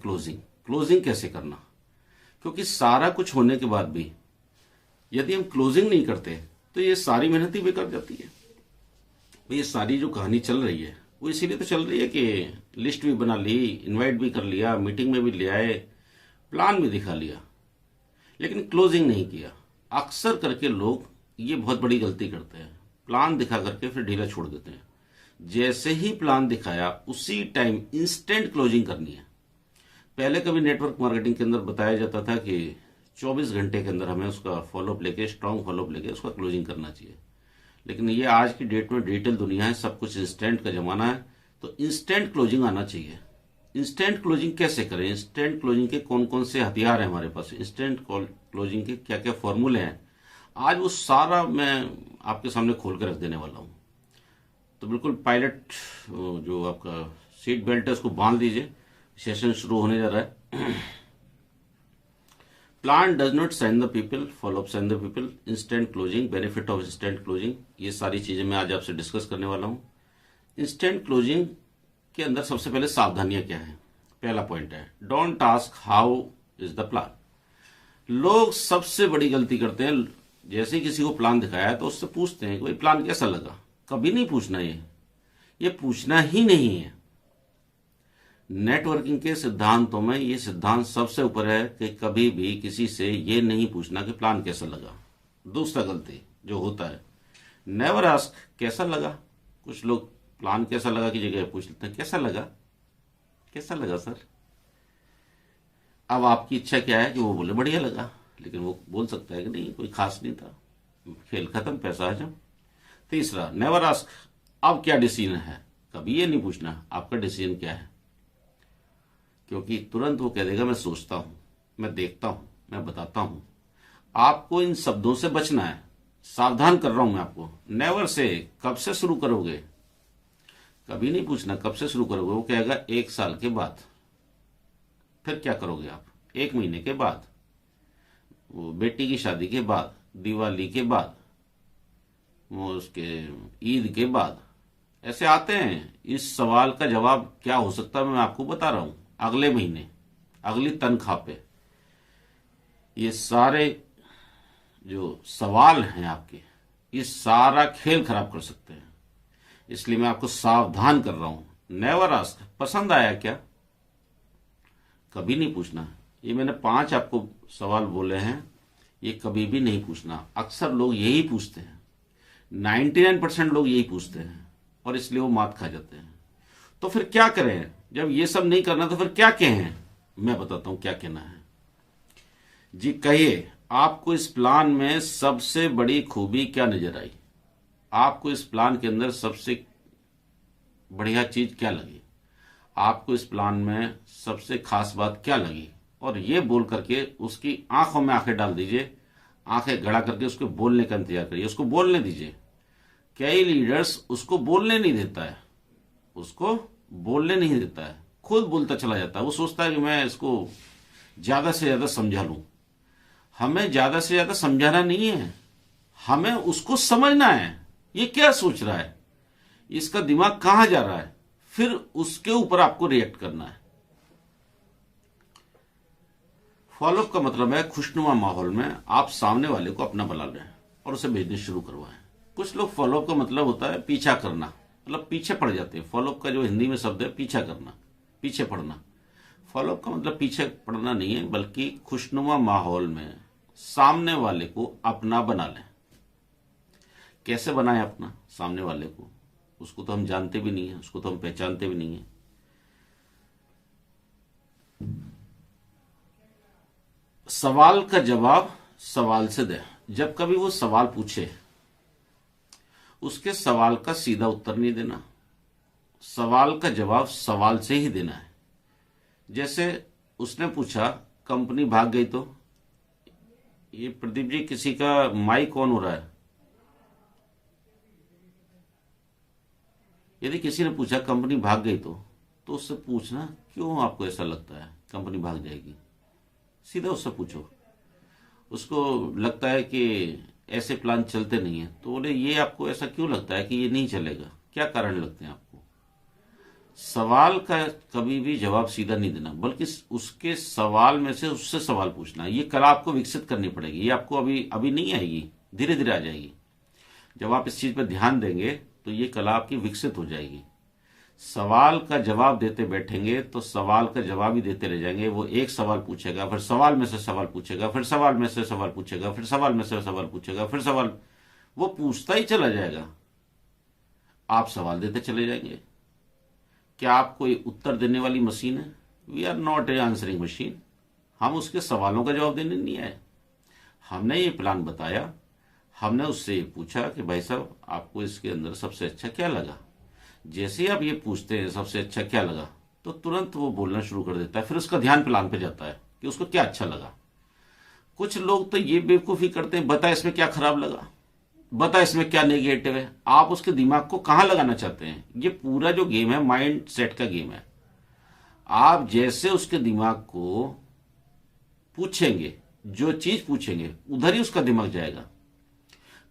Closing. Closing कैसे करना, क्योंकि सारा कुछ होने के बाद भी यदि हम क्लोजिंग नहीं करते तो ये सारी मेहनत ही बेकार जाती है। ये सारी जो कहानी चल रही है वो इसीलिए तो चल रही है कि लिस्ट भी बना ली, इनवाइट भी कर लिया, मीटिंग में भी ले आए, प्लान भी दिखा लिया, लेकिन क्लोजिंग नहीं किया। अक्सर करके लोग ये बहुत बड़ी गलती करते हैं, प्लान दिखा करके फिर ढीला छोड़ देते हैं। जैसे ही प्लान दिखाया उसी टाइम इंस्टेंट क्लोजिंग करनी है। पहले कभी नेटवर्क मार्केटिंग के अंदर बताया जाता था कि 24 घंटे के अंदर हमें उसका फॉलोअप लेके, स्ट्रांग फॉलोअप लेके उसका क्लोजिंग करना चाहिए। लेकिन ये आज की डेट में डिजिटल दुनिया है, सब कुछ इंस्टेंट का जमाना है, तो इंस्टेंट क्लोजिंग आना चाहिए। इंस्टेंट क्लोजिंग कैसे करें, इंस्टेंट क्लोजिंग के कौन कौन से हथियार हैं हमारे पास, इंस्टेंट क्लोजिंग के क्या क्या फॉर्मूले हैं, आज वो सारा मैं आपके सामने खोल कर रख देने वाला हूं। तो बिल्कुल पायलट जो आपका सीट बेल्ट है उसको बांध दीजिए, सेशन शुरू होने जा रहा है। Plan does not sign the people, follow up sign the people, instant closing, benefit of instant closing, ये सारी चीजें मैं आज आपसे डिस्कस करने वाला हूं। इंस्टेंट क्लोजिंग के अंदर सबसे पहले सावधानियां क्या है। पहला पॉइंट है, don't ask how is the plan. लोग सबसे बड़ी गलती करते हैं, जैसे किसी को प्लान दिखाया है तो उससे पूछते हैं कि भाई प्लान कैसा लगा। कभी नहीं पूछना, ये पूछना ही नहीं है। नेटवर्किंग के सिद्धांतों में ये सिद्धांत सबसे ऊपर है कि कभी भी किसी से ये नहीं पूछना कि प्लान कैसा लगा। दूसरा गलती जो होता है, नेवर आस्क कैसा लगा। कुछ लोग प्लान कैसा लगा की जगह पूछ लेते हैं कैसा लगा, कैसा लगा सर। अब आपकी इच्छा क्या है कि वो बोले बढ़िया लगा, लेकिन वो बोल सकता है कि नहीं कोई खास नहीं था, खेल खत्म, पैसा हजम। तीसरा, नेवर आस्क अब क्या डिसीजन है। कभी ये नहीं पूछना आपका डिसीजन क्या है, क्योंकि तुरंत वो कह देगा मैं सोचता हूं, मैं देखता हूं, मैं बताता हूं। आपको इन शब्दों से बचना है, सावधान कर रहा हूं मैं आपको। नेवर से कब से शुरू करोगे, कभी नहीं पूछना कब से शुरू करोगे। वो कहेगा 1 साल के बाद। फिर क्या करोगे आप, 1 महीने के बाद, वो बेटी की शादी के बाद, दिवाली के बाद, वो उसके ईद के बाद, ऐसे आते हैं। इस सवाल का जवाब क्या हो सकता है मैं आपको बता रहा हूं, अगले महीने, अगली तनख्वाह पे। ये सारे जो सवाल हैं आपके, ये सारा खेल खराब कर सकते हैं। इसलिए मैं आपको सावधान कर रहा हूं। नेवर आस्क पसंद आया क्या, कभी नहीं पूछना। ये मैंने 5 आपको सवाल बोले हैं, ये कभी भी नहीं पूछना। अक्सर लोग यही पूछते हैं, 99% लोग यही पूछते हैं, और इसलिए वो मात खा जाते हैं। तो फिर क्या करें, जब ये सब नहीं करना तो फिर क्या कहें, मैं बताता हूं क्या कहना है। जी कहिए, आपको इस प्लान में सबसे बड़ी खूबी क्या नजर आई, आपको इस प्लान के अंदर सबसे बढ़िया चीज क्या लगी, आपको इस प्लान में सबसे खास बात क्या लगी। और ये बोल करके उसकी आंखों में आंखें डाल दीजिए, आंखें गड़ा करके उसको बोलने का इंतजार करिए, उसको बोलने दीजिए। कई लीडर्स उसको बोलने नहीं देता है, उसको बोलने नहीं देता है, खुद बोलता चला जाता है। वो सोचता है कि मैं इसको ज्यादा से ज्यादा समझा लूं। हमें ज्यादा से ज्यादा समझाना नहीं है, हमें उसको समझना है। ये क्या सोच रहा है, इसका दिमाग कहां जा रहा है, फिर उसके ऊपर आपको रिएक्ट करना है। फॉलोअप का मतलब है खुशनुमा माहौल में आप सामने वाले को अपना बना लें और उसे बिजनेस शुरू करवाएं। कुछ लोग फॉलोअप का मतलब होता है पीछा करना, मतलब पीछे पड़ जाते हैं। फॉलोअप का जो हिंदी में शब्द है पीछा करना, पीछे पड़ना। फॉलोअप का मतलब पीछे पड़ना नहीं है, बल्कि खुशनुमा माहौल में सामने वाले को अपना बना लें। कैसे बनाएं अपना सामने वाले को, उसको तो हम जानते भी नहीं है, उसको तो हम पहचानते भी नहीं है। सवाल का जवाब सवाल से दे। जब कभी वो सवाल पूछे, उसके सवाल का सीधा उत्तर नहीं देना, सवाल का जवाब सवाल से ही देना है। जैसे उसने पूछा कंपनी भाग गई तो, ये प्रदीप जी किसी का माइक ऑन हो रहा है। यदि किसी ने पूछा कंपनी भाग गई तो उससे पूछना क्यों आपको ऐसा लगता है कंपनी भाग जाएगी। सीधा उससे पूछो। उसको लगता है कि ऐसे प्लान चलते नहीं है, तो बोले ये आपको ऐसा क्यों लगता है कि ये नहीं चलेगा, क्या कारण लगते हैं आपको। सवाल का कभी भी जवाब सीधा नहीं देना, बल्कि उसके सवाल में से उससे सवाल पूछना। ये कला आपको विकसित करनी पड़ेगी, ये आपको अभी अभी नहीं आएगी, धीरे धीरे आ जाएगी। जब आप इस चीज पर ध्यान देंगे तो ये कला आपकी विकसित हो जाएगी। सवाल का जवाब देते बैठेंगे तो सवाल का जवाब ही देते रह जाएंगे। वो एक सवाल पूछेगा, फिर सवाल में से सवाल पूछेगा, फिर सवाल में से सवाल पूछेगा, फिर सवाल में से सवाल पूछेगा, फिर सवाल, वो पूछता ही चला जाएगा, आप सवाल देते चले जाएंगे। क्या आप कोई उत्तर देने वाली मशीन है? We are not a answering machine. हम उसके सवालों का जवाब देने नहीं आए। हमने ये प्लान बताया, हमने उससे ये पूछा कि भाई साहब आपको इसके अंदर सबसे अच्छा क्या लगा। जैसे ही आप ये पूछते हैं सबसे अच्छा क्या लगा, तो तुरंत वो बोलना शुरू कर देता है। फिर उसका ध्यान प्लान पे जाता है कि उसको क्या अच्छा लगा। कुछ लोग तो ये बेवकूफी करते हैं, बता इसमें क्या खराब लगा, बता इसमें क्या नेगेटिव है। आप उसके दिमाग को कहां लगाना चाहते हैं? ये पूरा जो गेम है माइंड सेट का गेम है। आप जैसे उसके दिमाग को पूछेंगे, जो चीज पूछेंगे उधर ही उसका दिमाग जाएगा।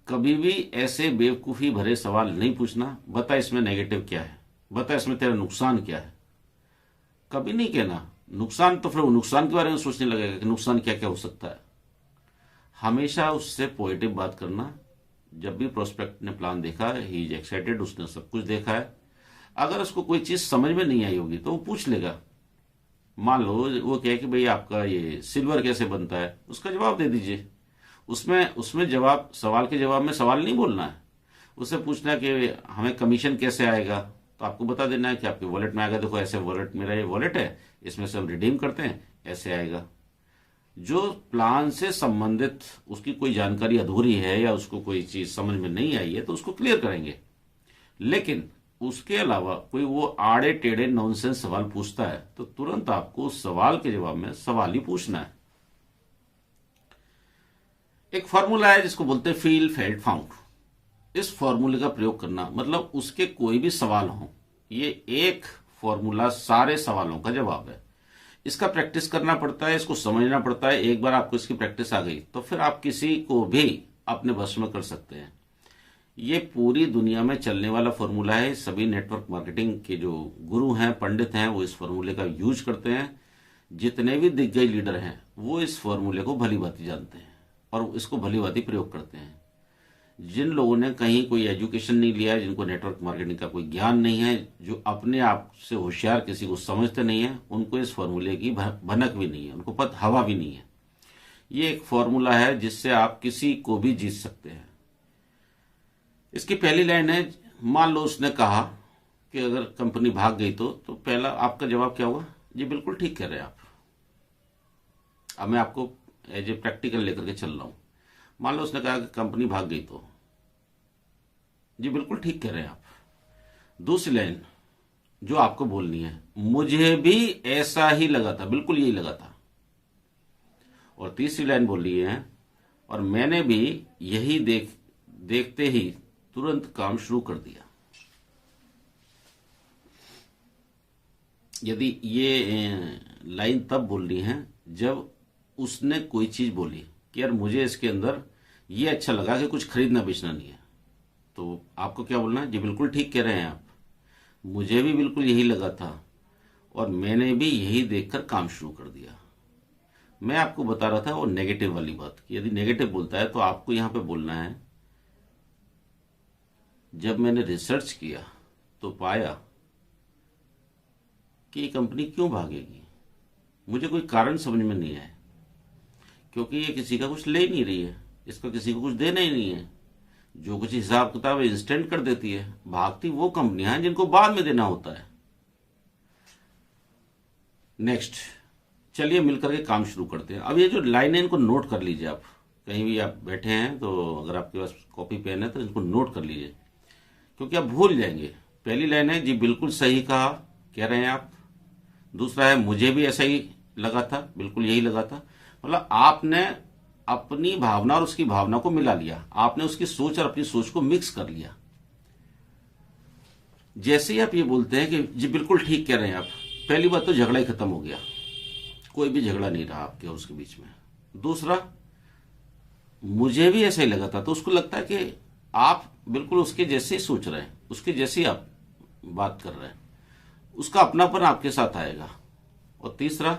कभी भी ऐसे बेवकूफी भरे सवाल नहीं पूछना, बता इसमें नेगेटिव क्या है, बता इसमें तेरा नुकसान क्या है। कभी नहीं कहना नुकसान, तो फिर वो नुकसान के बारे में सोचने लगेगा कि नुकसान क्या क्या हो सकता है। हमेशा उससे पॉजिटिव बात करना। जब भी प्रोस्पेक्ट ने प्लान देखा, ही इज एक्साइटेड, उसने सब कुछ देखा है। अगर उसको कोई चीज समझ में नहीं आई होगी तो वो पूछ लेगा। मान लो वो कहे कि भाई आपका ये सिल्वर कैसे बनता है, उसका जवाब दे दीजिए। उसमें उसमें जवाब, सवाल के जवाब में सवाल नहीं बोलना है। उससे पूछना है कि हमें कमीशन कैसे आएगा, तो आपको बता देना है कि आपके वॉलेट में आएगा। देखो ऐसे वॉलेट, मेरा ये वॉलेट है, इसमें से हम रिडीम करते हैं, ऐसे आएगा। जो प्लान से संबंधित उसकी कोई जानकारी अधूरी है या उसको कोई चीज समझ में नहीं आई है तो उसको क्लियर करेंगे। लेकिन उसके अलावा कोई वो आड़े टेढ़े नॉनसेंस सवाल पूछता है तो तुरंत आपको उस सवाल के जवाब में सवाल ही पूछना है। एक फॉर्मूला है जिसको बोलते हैं फील फेल्ट फाउंड। इस फॉर्मूले का प्रयोग करना मतलब उसके कोई भी सवाल हो, ये एक फॉर्मूला सारे सवालों का जवाब है। इसका प्रैक्टिस करना पड़ता है, इसको समझना पड़ता है। एक बार आपको इसकी प्रैक्टिस आ गई तो फिर आप किसी को भी अपने वश में कर सकते हैं। ये पूरी दुनिया में चलने वाला फॉर्मूला है। सभी नेटवर्क मार्केटिंग के जो गुरु हैं, पंडित हैं, वो इस फॉर्मूले का यूज करते हैं। जितने भी दिग्गज लीडर हैं वो इस फॉर्मूले को भली भांति जानते हैं और इसको भली भांति प्रयोग करते हैं। जिन लोगों ने कहीं कोई एजुकेशन नहीं लिया है, जिनको नेटवर्क मार्केटिंग का कोई ज्ञान नहीं है, जो अपने आप से होशियार किसी को समझते नहीं है, उनको इस फॉर्मूले की भनक भी नहीं है, उनको पता हवा भी नहीं है। ये एक फॉर्मूला है जिससे आप किसी को भी जीत सकते हैं। इसकी पहली लाइन है, मान लो उसने कहा कि अगर कंपनी भाग गई तो पहला आपका जवाब क्या होगा? जी बिल्कुल ठीक कह रहे हैं आप। अब मैं आपको एज ए प्रैक्टिकल लेकर के चल रहा हूं। मान लो उसने कहा कि कंपनी भाग गई तो, जी बिल्कुल ठीक कह रहे हैं आप। दूसरी लाइन जो आपको बोलनी है, मुझे भी ऐसा ही लगा था, बिल्कुल यही लगा था। और तीसरी लाइन बोल रही है, और मैंने भी यही देखते ही तुरंत काम शुरू कर दिया। यदि ये लाइन तब बोलनी है जब उसने कोई चीज बोली कि यार मुझे इसके अंदर ये अच्छा लगा कि कुछ खरीदना बेचना नहीं है, तो आपको क्या बोलना है? जी बिल्कुल ठीक कह रहे हैं आप, मुझे भी बिल्कुल यही लगा था और मैंने भी यही देखकर काम शुरू कर दिया। मैं आपको बता रहा था वो नेगेटिव वाली बात कि यदि नेगेटिव बोलता है तो आपको यहां पे बोलना है, जब मैंने रिसर्च किया तो पाया कि ये कंपनी क्यों भागेगी, मुझे कोई कारण समझ में नहीं आया, क्योंकि ये किसी का कुछ ले ही नहीं रही है, इसका किसी को कुछ देना ही नहीं है। जो कुछ हिसाब किताब इंस्टेंट कर देती है। भागती वो कंपनियां हैं जिनको बाद में देना होता है। नेक्स्ट, चलिए मिलकर के काम शुरू करते हैं। अब ये जो लाइन है इनको नोट कर लीजिए। आप कहीं भी आप बैठे हैं तो अगर आपके पास कॉपी पेन है तो इनको नोट कर लीजिए, क्योंकि आप भूल जाएंगे। पहली लाइन है, जी बिल्कुल सही कहा, कह रहे हैं आप। दूसरा है, मुझे भी ऐसा ही लगा था, बिल्कुल यही लगा था। मतलब आपने अपनी भावना और उसकी भावना को मिला लिया, आपने उसकी सोच और अपनी सोच को मिक्स कर लिया। जैसे ही आप ये बोलते हैं कि जी बिल्कुल ठीक कह रहे हैं आप, पहली बात तो झगड़ा ही खत्म हो गया, कोई भी झगड़ा नहीं रहा आपके और उसके बीच में। दूसरा, मुझे भी ऐसा ही लगा था, तो उसको लगता है कि आप बिल्कुल उसके जैसे ही सोच रहे हैं, उसके जैसे ही आप बात कर रहे हैं। उसका अपनापन आपके साथ आएगा। और तीसरा,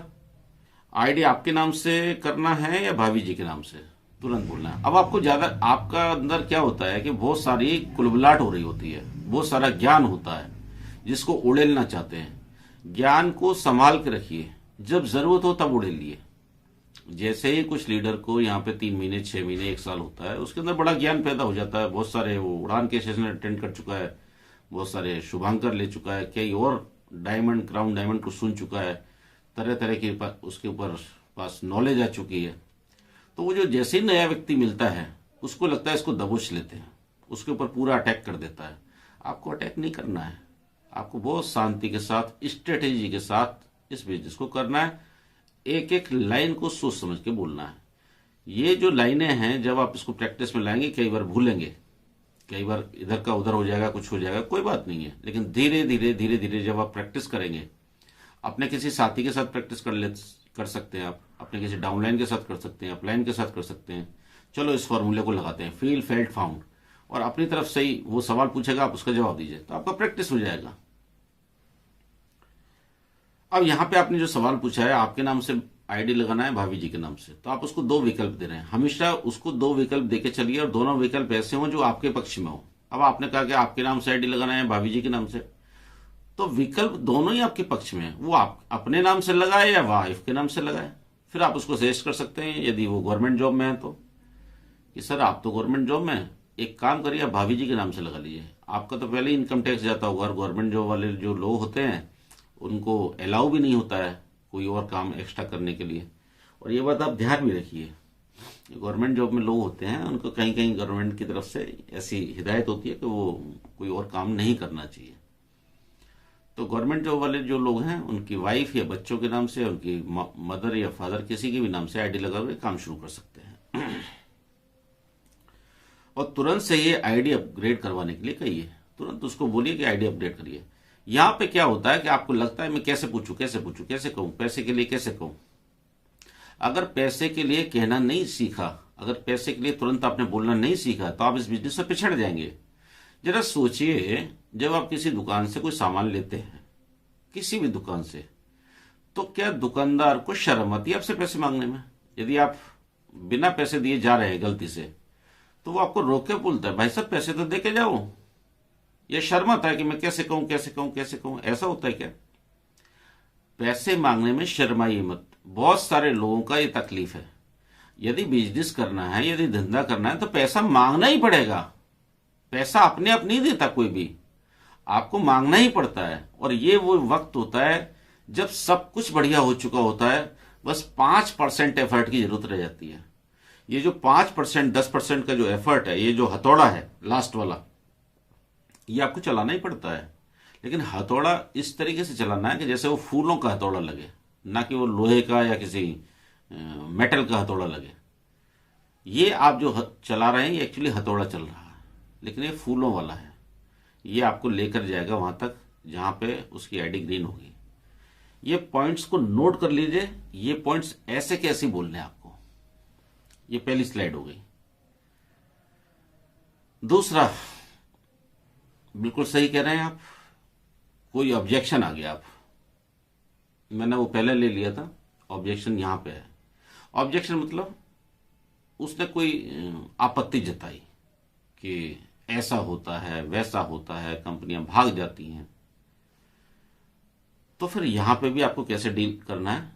आईडी आपके नाम से करना है या भाभी जी के नाम से, तुरंत बोलना है। अब आपको ज्यादा, आपका अंदर क्या होता है कि बहुत सारी कुलबुलाहट हो रही होती है, बहुत सारा ज्ञान होता है जिसको उड़ेलना चाहते हैं। ज्ञान को संभाल के रखिए, जब जरूरत हो तब उड़ेलिए। जैसे ही कुछ लीडर को यहाँ पे 3 महीने, 6 महीने, 1 साल होता है, उसके अंदर बड़ा ज्ञान पैदा हो जाता है। बहुत सारे, वो उड़ान के सेशन अटेंड कर चुका है, बहुत सारे शुभांकर ले चुका है, कई और डायमंड, क्राउन डायमंड को सुन चुका है, तरह तरह के उसके ऊपर पास नॉलेज आ चुकी है। तो वो जो जैसे ही नया व्यक्ति मिलता है, उसको लगता है इसको दबोच लेते हैं, उसके ऊपर पूरा अटैक कर देता है। आपको अटैक नहीं करना है, आपको बहुत शांति के साथ, स्ट्रेटेजी के साथ इस बिजनेस को करना है। एक एक लाइन को सोच समझ के बोलना है। ये जो लाइनें हैं, जब आप इसको प्रैक्टिस में लाएंगे, कई बार भूलेंगे, कई बार इधर का उधर हो जाएगा, कुछ हो जाएगा, कोई बात नहीं है। लेकिन धीरे धीरे धीरे धीरे जब आप प्रैक्टिस करेंगे, अपने किसी साथी के साथ प्रैक्टिस कर सकते हैं, आप अपने किसी डाउनलाइन के साथ कर सकते हैं, अपलाइन के साथ कर सकते हैं। चलो इस फॉर्मूले को लगाते हैं, फील, फेल्ट, फाउंड, और अपनी तरफ से ही वो सवाल पूछेगा, आप उसका जवाब दीजिए, तो आपका प्रैक्टिस हो जाएगा। अब यहां पे आपने जो सवाल पूछा है, आपके नाम से आईडी लगाना है, भाभी जी के नाम से, तो आप उसको 2 विकल्प दे रहे हैं। हमेशा उसको 2 विकल्प देके चलिए, और दोनों विकल्प ऐसे हों जो आपके पक्ष में हो। अब आपने कहा कि आपके नाम से आईडी लगाना है, भाभी जी के नाम से, तो विकल्प दोनों ही आपके पक्ष में है। वो आप अपने नाम से लगाए या वाइफ के नाम से लगाए। फिर आप उसको सजेस्ट कर सकते हैं, यदि वो गवर्नमेंट जॉब में है तो, कि सर आप तो गवर्नमेंट जॉब में हैं, एक काम करिए, आप भाभी जी के नाम से लगा लीजिए। आपका तो पहले ही इनकम टैक्स जाता होगा, और गवर्नमेंट जॉब वाले जो लोग होते हैं उनको अलाउ भी नहीं होता है कोई और काम एक्स्ट्रा करने के लिए। और ये बात आप ध्यान में रखिए, गवर्नमेंट जॉब में लोग होते हैं, उनको कहीं कहीं गवर्नमेंट की तरफ से ऐसी हिदायत होती है कि वो कोई और काम नहीं करना चाहिए। तो गवर्नमेंट जॉब वाले जो लोग हैं, उनकी वाइफ या बच्चों के नाम से, उनकी मदर या फादर, किसी के भी नाम से आईडी लगा हुए काम शुरू कर सकते हैं। और तुरंत से ये आईडी अपग्रेड करवाने के लिए कहिए, तुरंत उसको बोलिए कि आईडी अपडेट करिए। यहां पे क्या होता है कि आपको लगता है मैं कैसे पूछूं, कैसे कहूं, पैसे के लिए कैसे कहूं। अगर पैसे के लिए कहना नहीं सीखा, अगर पैसे के लिए तुरंत आपने बोलना नहीं सीखा, तो आप इस बिजनेस से पिछड़ जाएंगे। जरा सोचिए, जब आप किसी दुकान से कोई सामान लेते हैं, किसी भी दुकान से, तो क्या दुकानदार को शर्म आती है आपसे पैसे मांगने में? यदि आप बिना पैसे दिए जा रहे हैं गलती से, तो वो आपको रोक के बोलता है, भाई साहब पैसे तो दे के जाओ। ये शर्म आता है कि मैं कैसे कहूं, ऐसा होता है क्या? पैसे मांगने में शर्माइए मत। बहुत सारे लोगों का ये तकलीफ है। यदि बिजनेस करना है, यदि धंधा करना है, तो पैसा मांगना ही पड़ेगा। पैसा अपने आप नहीं देता कोई भी, आपको मांगना ही पड़ता है। और ये वो वक्त होता है जब सब कुछ बढ़िया हो चुका होता है, बस 5% एफर्ट की जरूरत रह जाती है। ये जो 5%, 10% का जो एफर्ट है, ये जो हथौड़ा है लास्ट वाला, ये आपको चलाना ही पड़ता है। लेकिन हथौड़ा इस तरीके से चलाना है कि जैसे वो फूलों का हथौड़ा लगे, ना कि वो लोहे का या किसी मेटल का हथौड़ा लगे। ये आप जो चला रहे हैं, ये एक्चुअली हथौड़ा चल रहा है, लेकिन ये फूलों वाला है। ये आपको लेकर जाएगा वहां तक जहां पे उसकी आईडी ग्रीन होगी। ये पॉइंट्स को नोट कर लीजिए। ये पॉइंट्स ऐसे कैसे बोलने हैं आपको। ये पहली स्लाइड हो गई। दूसरा, बिल्कुल सही कह रहे हैं आप, कोई ऑब्जेक्शन आ गया, आप, मैंने वो पहले ले लिया था, ऑब्जेक्शन यहां पे है। ऑब्जेक्शन मतलब उसने कोई आपत्ति जताई कि ऐसा होता है, वैसा होता है, कंपनियां भाग जाती हैं। तो फिर यहां पे भी आपको कैसे डील करना है?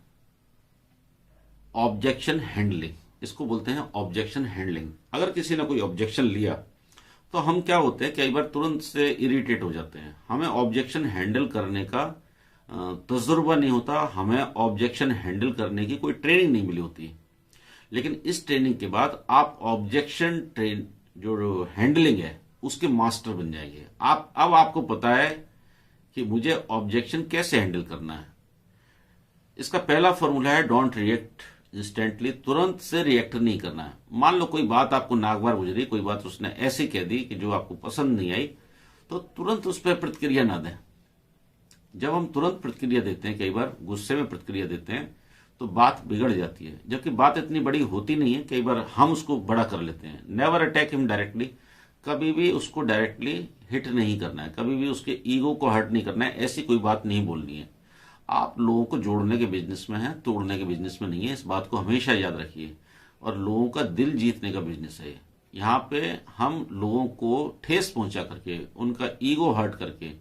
ऑब्जेक्शन हैंडलिंग, इसको बोलते हैं ऑब्जेक्शन हैंडलिंग। अगर किसी ने कोई ऑब्जेक्शन लिया, तो हम क्या होते हैं, कई बार तुरंत से इरिटेट हो जाते हैं। हमें ऑब्जेक्शन हैंडल करने का तजुर्बा नहीं होता, हमें ऑब्जेक्शन हैंडल करने की कोई ट्रेनिंग नहीं मिली होती। लेकिन इस ट्रेनिंग के बाद आप ऑब्जेक्शन जो हैंडलिंग है उसके मास्टर बन जाएंगे। अब आपको पता है कि मुझे ऑब्जेक्शन कैसे हैंडल करना है। इसका पहला फॉर्मूला है डोंट रिएक्ट इंस्टेंटली, तुरंत से रिएक्ट नहीं करना है। मान लो कोई बात आपको नागवार गुजरी, कोई बात उसने ऐसी कह दी कि जो आपको पसंद नहीं आई, तो तुरंत उस पर प्रतिक्रिया ना दें। जब हम तुरंत प्रतिक्रिया देते हैं, कई बार गुस्से में प्रतिक्रिया देते हैं, तो बात बिगड़ जाती है। जबकि बात इतनी बड़ी होती नहीं है, कई बार हम उसको बड़ा कर लेते हैं। नेवर अटैक हिम डायरेक्टली, कभी भी उसको डायरेक्टली हिट नहीं करना है, कभी भी उसके ईगो को हर्ट नहीं करना है, ऐसी कोई बात नहीं बोलनी है। आप लोगों को जोड़ने के बिजनेस में हैं, तोड़ने के बिजनेस में नहीं है, इस बात को हमेशा याद रखिए। और लोगों का दिल जीतने का बिजनेस है। यहाँ पे हम लोगों को ठेस पहुंचा करके, उनका ईगो हर्ट करके,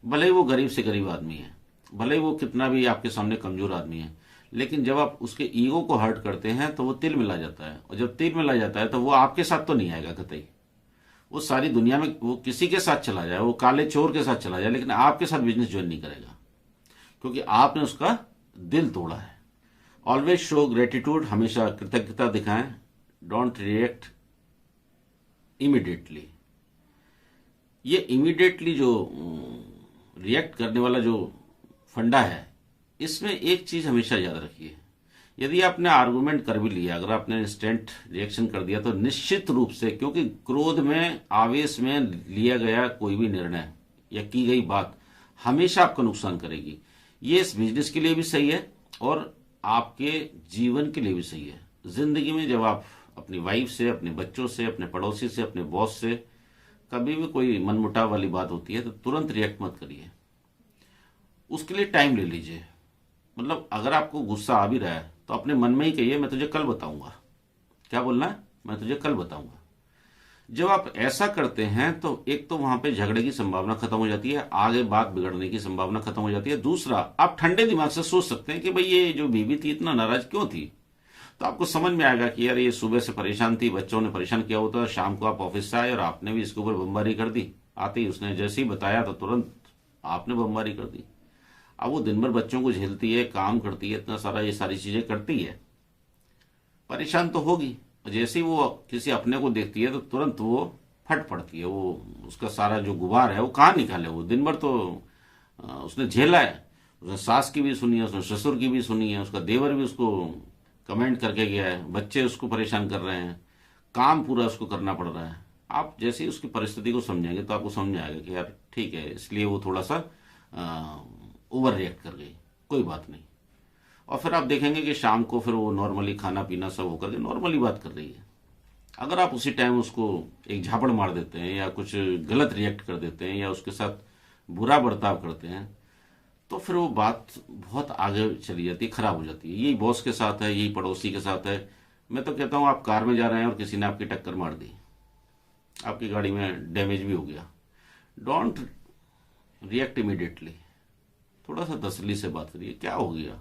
भले ही वो गरीब से गरीब आदमी है, भले ही वो कितना भी आपके सामने कमजोर आदमी है, लेकिन जब आप उसके ईगो को हर्ट करते हैं तो वो तिल मिला जाता है। और जब तिल मिला जाता है तो वो आपके साथ तो नहीं आएगा कतई। वो सारी दुनिया में वो किसी के साथ चला जाए, वो काले चोर के साथ चला जाए, लेकिन आपके साथ बिजनेस ज्वाइन नहीं करेगा, क्योंकि आपने उसका दिल तोड़ा है। ऑलवेज शो ग्रेटिट्यूड, हमेशा कृतज्ञता दिखाएं। Don't react immediately. ये इमीडिएटली जो रिएक्ट करने वाला जो फंडा है, इसमें एक चीज हमेशा याद रखिए, यदि आपने आर्गुमेंट कर भी लिया, अगर आपने इंस्टेंट रिएक्शन कर दिया, तो निश्चित रूप से, क्योंकि क्रोध में, आवेश में लिया गया कोई भी निर्णय या की गई बात हमेशा आपका नुकसान करेगी। ये इस बिजनेस के लिए भी सही है और आपके जीवन के लिए भी सही है। जिंदगी में जब आप अपनी वाइफ से, अपने बच्चों से, अपने पड़ोसी से, अपने बॉस से कभी भी कोई मनमुटाव वाली बात होती है तो तुरंत रिएक्ट मत करिए, उसके लिए टाइम ले लीजिए। मतलब अगर आपको गुस्सा आ भी रहा है तो अपने मन में ही कहिए, मैं तुझे कल बताऊंगा। क्या बोलना है? मैं तुझे कल बताऊंगा। जब आप ऐसा करते हैं तो एक तो वहां पे झगड़े की संभावना खत्म हो जाती है, आगे बात बिगड़ने की संभावना खत्म हो जाती है। दूसरा, आप ठंडे दिमाग से सोच सकते हैं कि भाई ये जो बीवी थी इतना नाराज क्यों थी, तो आपको समझ में आएगा कि यार ये सुबह से परेशान थी, बच्चों ने परेशान किया होता, शाम को आप ऑफिस से आए और आपने भी इसके ऊपर बमबारी कर दी। आते ही उसने जैसे ही बताया तो तुरंत आपने बमबारी कर दी। अब वो दिन भर बच्चों को झेलती है, काम करती है, इतना सारा ये सारी चीजें करती है, परेशान तो होगी। और जैसे ही वो किसी अपने को देखती है तो तुरंत वो फट पड़ती है। वो उसका सारा जो गुबार है वो कहाँ निकाले, वो दिन भर तो उसने झेला है। उसने सास की भी सुनी है, उसने ससुर की भी सुनी है, उसका देवर भी उसको कमेंट करके गया है, बच्चे उसको परेशान कर रहे हैं, काम पूरा उसको करना पड़ रहा है। आप जैसे ही उसकी परिस्थिति को समझेंगे तो आपको समझ आएगा कि यार ठीक है, इसलिए वो थोड़ा सा ओवर रिएक्ट कर गई, कोई बात नहीं। और फिर आप देखेंगे कि शाम को फिर वो नॉर्मली खाना पीना सब होकर के नॉर्मली बात कर रही है। अगर आप उसी टाइम उसको एक झापड़ मार देते हैं या कुछ गलत रिएक्ट कर देते हैं या उसके साथ बुरा बर्ताव करते हैं तो फिर वो बात बहुत आगे चली जाती है, खराब हो जाती है। यही बॉस के साथ है, यही पड़ोसी के साथ है। मैं तो कहता हूं आप कार में जा रहे हैं और किसी ने आपकी टक्कर मार दी, आपकी गाड़ी में डैमेज भी हो गया, डोंट रिएक्ट इमीडिएटली, थोड़ा सा तसल्ली से बात करिए, क्या हो गया।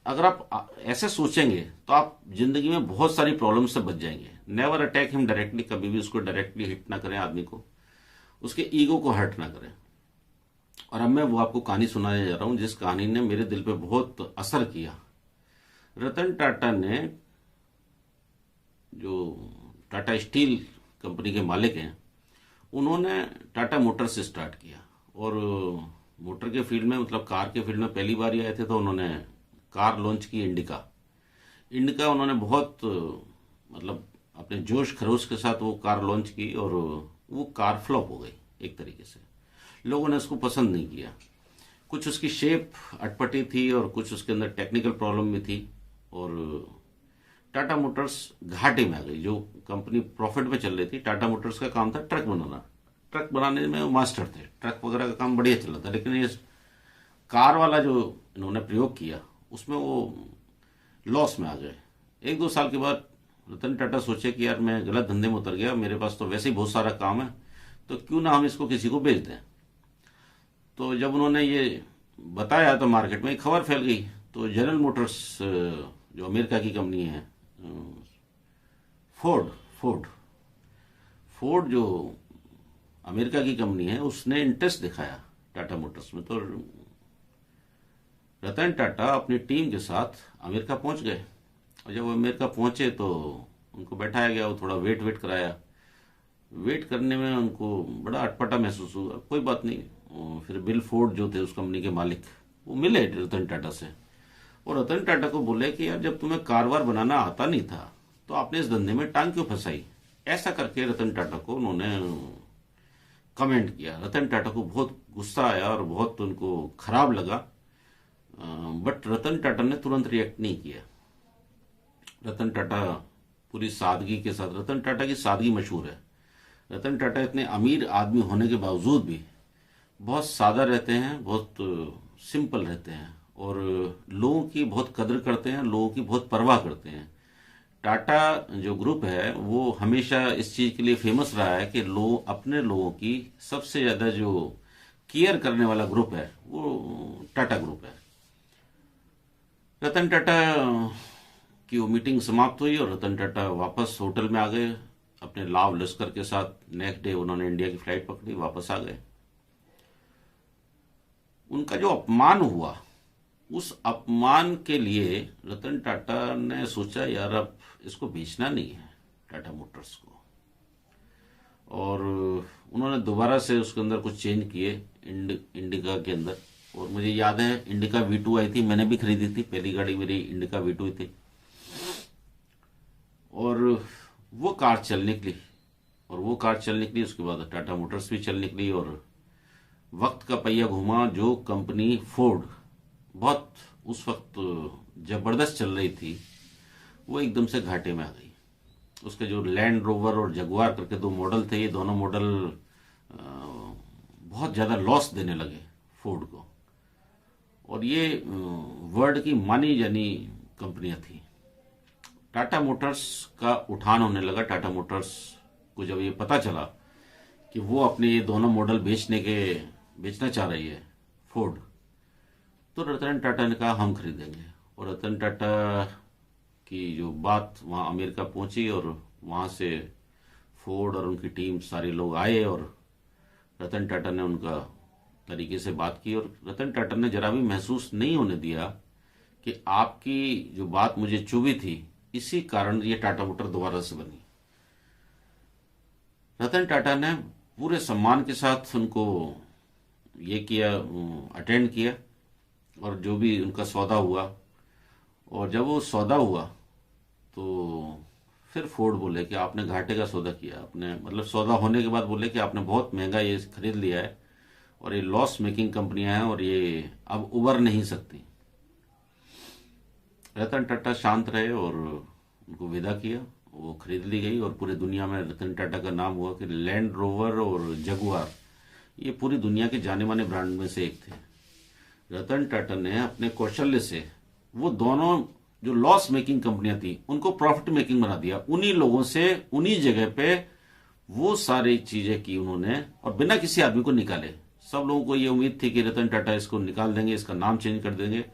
अगर आप ऐसे सोचेंगे तो आप जिंदगी में बहुत सारी प्रॉब्लम से बच जाएंगे। नेवर अटैक हिम डायरेक्टली, कभी भी उसको डायरेक्टली हिट ना करें, आदमी को, उसके ईगो को हर्ट ना करें। और अब मैं वो आपको कहानी सुनाने जा रहा हूं जिस कहानी ने मेरे दिल पे बहुत असर किया। रतन टाटा ने, जो टाटा स्टील कंपनी के मालिक हैं, उन्होंने टाटा मोटर्स से स्टार्ट किया। और मोटर के फील्ड में, मतलब कार के फील्ड में पहली बार ही आए थे तो उन्होंने कार लॉन्च की, इंडिका। इंडिका उन्होंने बहुत मतलब अपने जोश खरोश के साथ वो कार लॉन्च की और वो कार फ्लॉप हो गई एक तरीके से। लोगों ने उसको पसंद नहीं किया, कुछ उसकी शेप अटपटी थी और कुछ उसके अंदर टेक्निकल प्रॉब्लम भी थी। और टाटा मोटर्स घाटे में आ गई। जो कंपनी प्रॉफिट में चल रही थी, टाटा मोटर्स का काम था ट्रक बनाना, ट्रक बनाने में वो मास्टर थे, ट्रक वगैरह का काम बढ़िया चल रहा था। लेकिन ये कार वाला जो इन्होंने प्रयोग किया उसमें वो लॉस में आ गए। एक दो साल के बाद रतन टाटा सोचे कि यार मैं गलत धंधे में उतर गया, मेरे पास तो वैसे ही बहुत सारा काम है, तो क्यों ना हम इसको किसी को बेच दें। तो जब उन्होंने ये बताया तो मार्केट में एक खबर फैल गई। तो जनरल मोटर्स, जो अमेरिका की कंपनी है, फोर्ड फोर्ड फोर्ड जो अमेरिका की कंपनी है, उसने इंटरेस्ट दिखाया टाटा मोटर्स में। तो रतन टाटा अपनी टीम के साथ अमेरिका पहुंच गए। और जब अमेरिका पहुंचे तो उनको बैठाया गया, वो थोड़ा वेट कराया। वेट करने में उनको बड़ा अटपटा महसूस हुआ। कोई बात नहीं, फिर बिल फोर्ड जो थे उस कंपनी के मालिक, वो मिले रतन टाटा से और रतन टाटा को बोले कि यार जब तुम्हें कारवार बनाना आता नहीं था तो आपने इस धंधे में टांग क्यों फंसाई। ऐसा करके रतन टाटा को उन्होंने कमेंट किया। रतन टाटा को बहुत गुस्सा आया और बहुत उनको खराब लगा, बट रतन टाटा ने तुरंत रिएक्ट नहीं किया। रतन टाटा पूरी सादगी के साथ, रतन टाटा की सादगी मशहूर है। रतन टाटा इतने अमीर आदमी होने के बावजूद भी बहुत सादा रहते हैं, बहुत सिंपल रहते हैं और लोगों की बहुत कदर करते हैं, लोगों की बहुत परवाह करते हैं। टाटा जो ग्रुप है वो हमेशा इस चीज के लिए फेमस रहा है कि लोग अपने लोगों की सबसे ज्यादा जो केयर करने वाला ग्रुप है वो टाटा ग्रुप है। रतन टाटा की वो मीटिंग समाप्त हुई और रतन टाटा वापस होटल में आ गए अपने लाव लश्कर के साथ। नेक्स्ट डे उन्होंने इंडिया की फ्लाइट पकड़ी, वापस आ गए। उनका जो अपमान हुआ, उस अपमान के लिए रतन टाटा ने सोचा यार अब इसको बेचना नहीं है टाटा मोटर्स को, और उन्होंने दोबारा से उसके अंदर कुछ चेंज किए इंडिका के अंदर। और मुझे याद है इंडिका V2 आई थी, मैंने भी खरीदी थी, पहली गाड़ी मेरी इंडिका V2 थी। और वो कार चल निकली, और वो कार चल निकली उसके बाद टाटा मोटर्स भी चल निकली और वक्त का पहिया घूमा। जो कंपनी फोर्ड बहुत उस वक्त जबरदस्त चल रही थी वो एकदम से घाटे में आ गई। उसके जो लैंड रोवर और जगुआर करके दो मॉडल थे, ये दोनों मॉडल बहुत ज्यादा लॉस देने लगे फोर्ड को, और ये वर्ल्ड की मानी जानी कंपनियां थी। टाटा मोटर्स का उठान होने लगा। टाटा मोटर्स को जब ये पता चला कि वो अपने ये दोनों मॉडल बेचना चाह रही है फोर्ड, तो रतन टाटा ने कहा हम खरीदेंगे। और रतन टाटा की जो बात वहां अमेरिका पहुंची और वहां से फोर्ड और उनकी टीम सारे लोग आए और रतन टाटा ने उनका तरीके से बात की। और रतन टाटा ने जरा भी महसूस नहीं होने दिया कि आपकी जो बात मुझे चुभी थी इसी कारण ये टाटा मोटर दोबारा से बनी। रतन टाटा ने पूरे सम्मान के साथ उनको ये किया, अटेंड किया, और जो भी उनका सौदा हुआ। और जब वो सौदा हुआ तो फिर फोर्ड बोले कि आपने घाटे का सौदा किया, आपने मतलब सौदा होने के बाद बोले कि आपने बहुत महंगा ये खरीद लिया है और ये लॉस मेकिंग कंपनियां हैं और ये अब उबर नहीं सकती। रतन टाटा शांत रहे और उनको विदा किया। वो खरीद ली गई और पूरी दुनिया में रतन टाटा का नाम हुआ कि लैंड रोवर और जगुआर ये पूरी दुनिया के जाने माने ब्रांड में से एक थे। रतन टाटा ने अपने कौशल्य से वो दोनों जो लॉस मेकिंग कंपनियां थी उनको प्रॉफिट मेकिंग बना दिया। उन्हीं लोगों से उन्हीं जगह पे वो सारी चीजें की उन्होंने, और बिना किसी आदमी को निकाले। सब लोगों को ये उम्मीद थी कि रतन टाटा इसको निकाल देंगे, इसका नाम चेंज कर देंगे।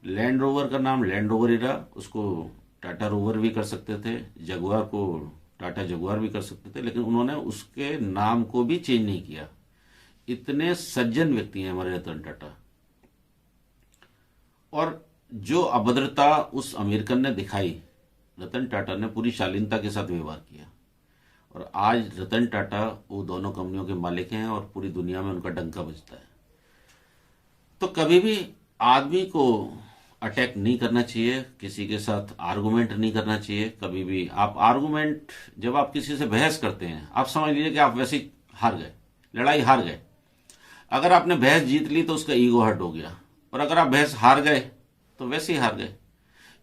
लैंड रोवर का नाम लैंड रोवर ही रहा, उसको टाटा रोवर भी कर सकते थे, जगुआर को टाटा जगुआर भी कर सकते थे, लेकिन उन्होंने उसके नाम को भी चेंज नहीं किया। इतने सज्जन व्यक्ति हैं हमारे रतन टाटा। और जो अभद्रता उस अमेरिकन ने दिखाई, रतन टाटा ने पूरी शालीनता के साथ व्यवहार किया। और आज रतन टाटा वो दोनों कंपनियों के मालिक हैं और पूरी दुनिया में उनका डंका बजता है। तो कभी भी आदमी को अटैक नहीं करना चाहिए, किसी के साथ आर्गुमेंट नहीं करना चाहिए। कभी भी आप आर्गुमेंट, जब आप किसी से बहस करते हैं, आप समझ लीजिए कि आप वैसे ही हार गए, लड़ाई हार गए। अगर आपने बहस जीत ली तो उसका ईगो हर्ट हो गया, और अगर आप बहस हार गए तो वैसे ही हार गए।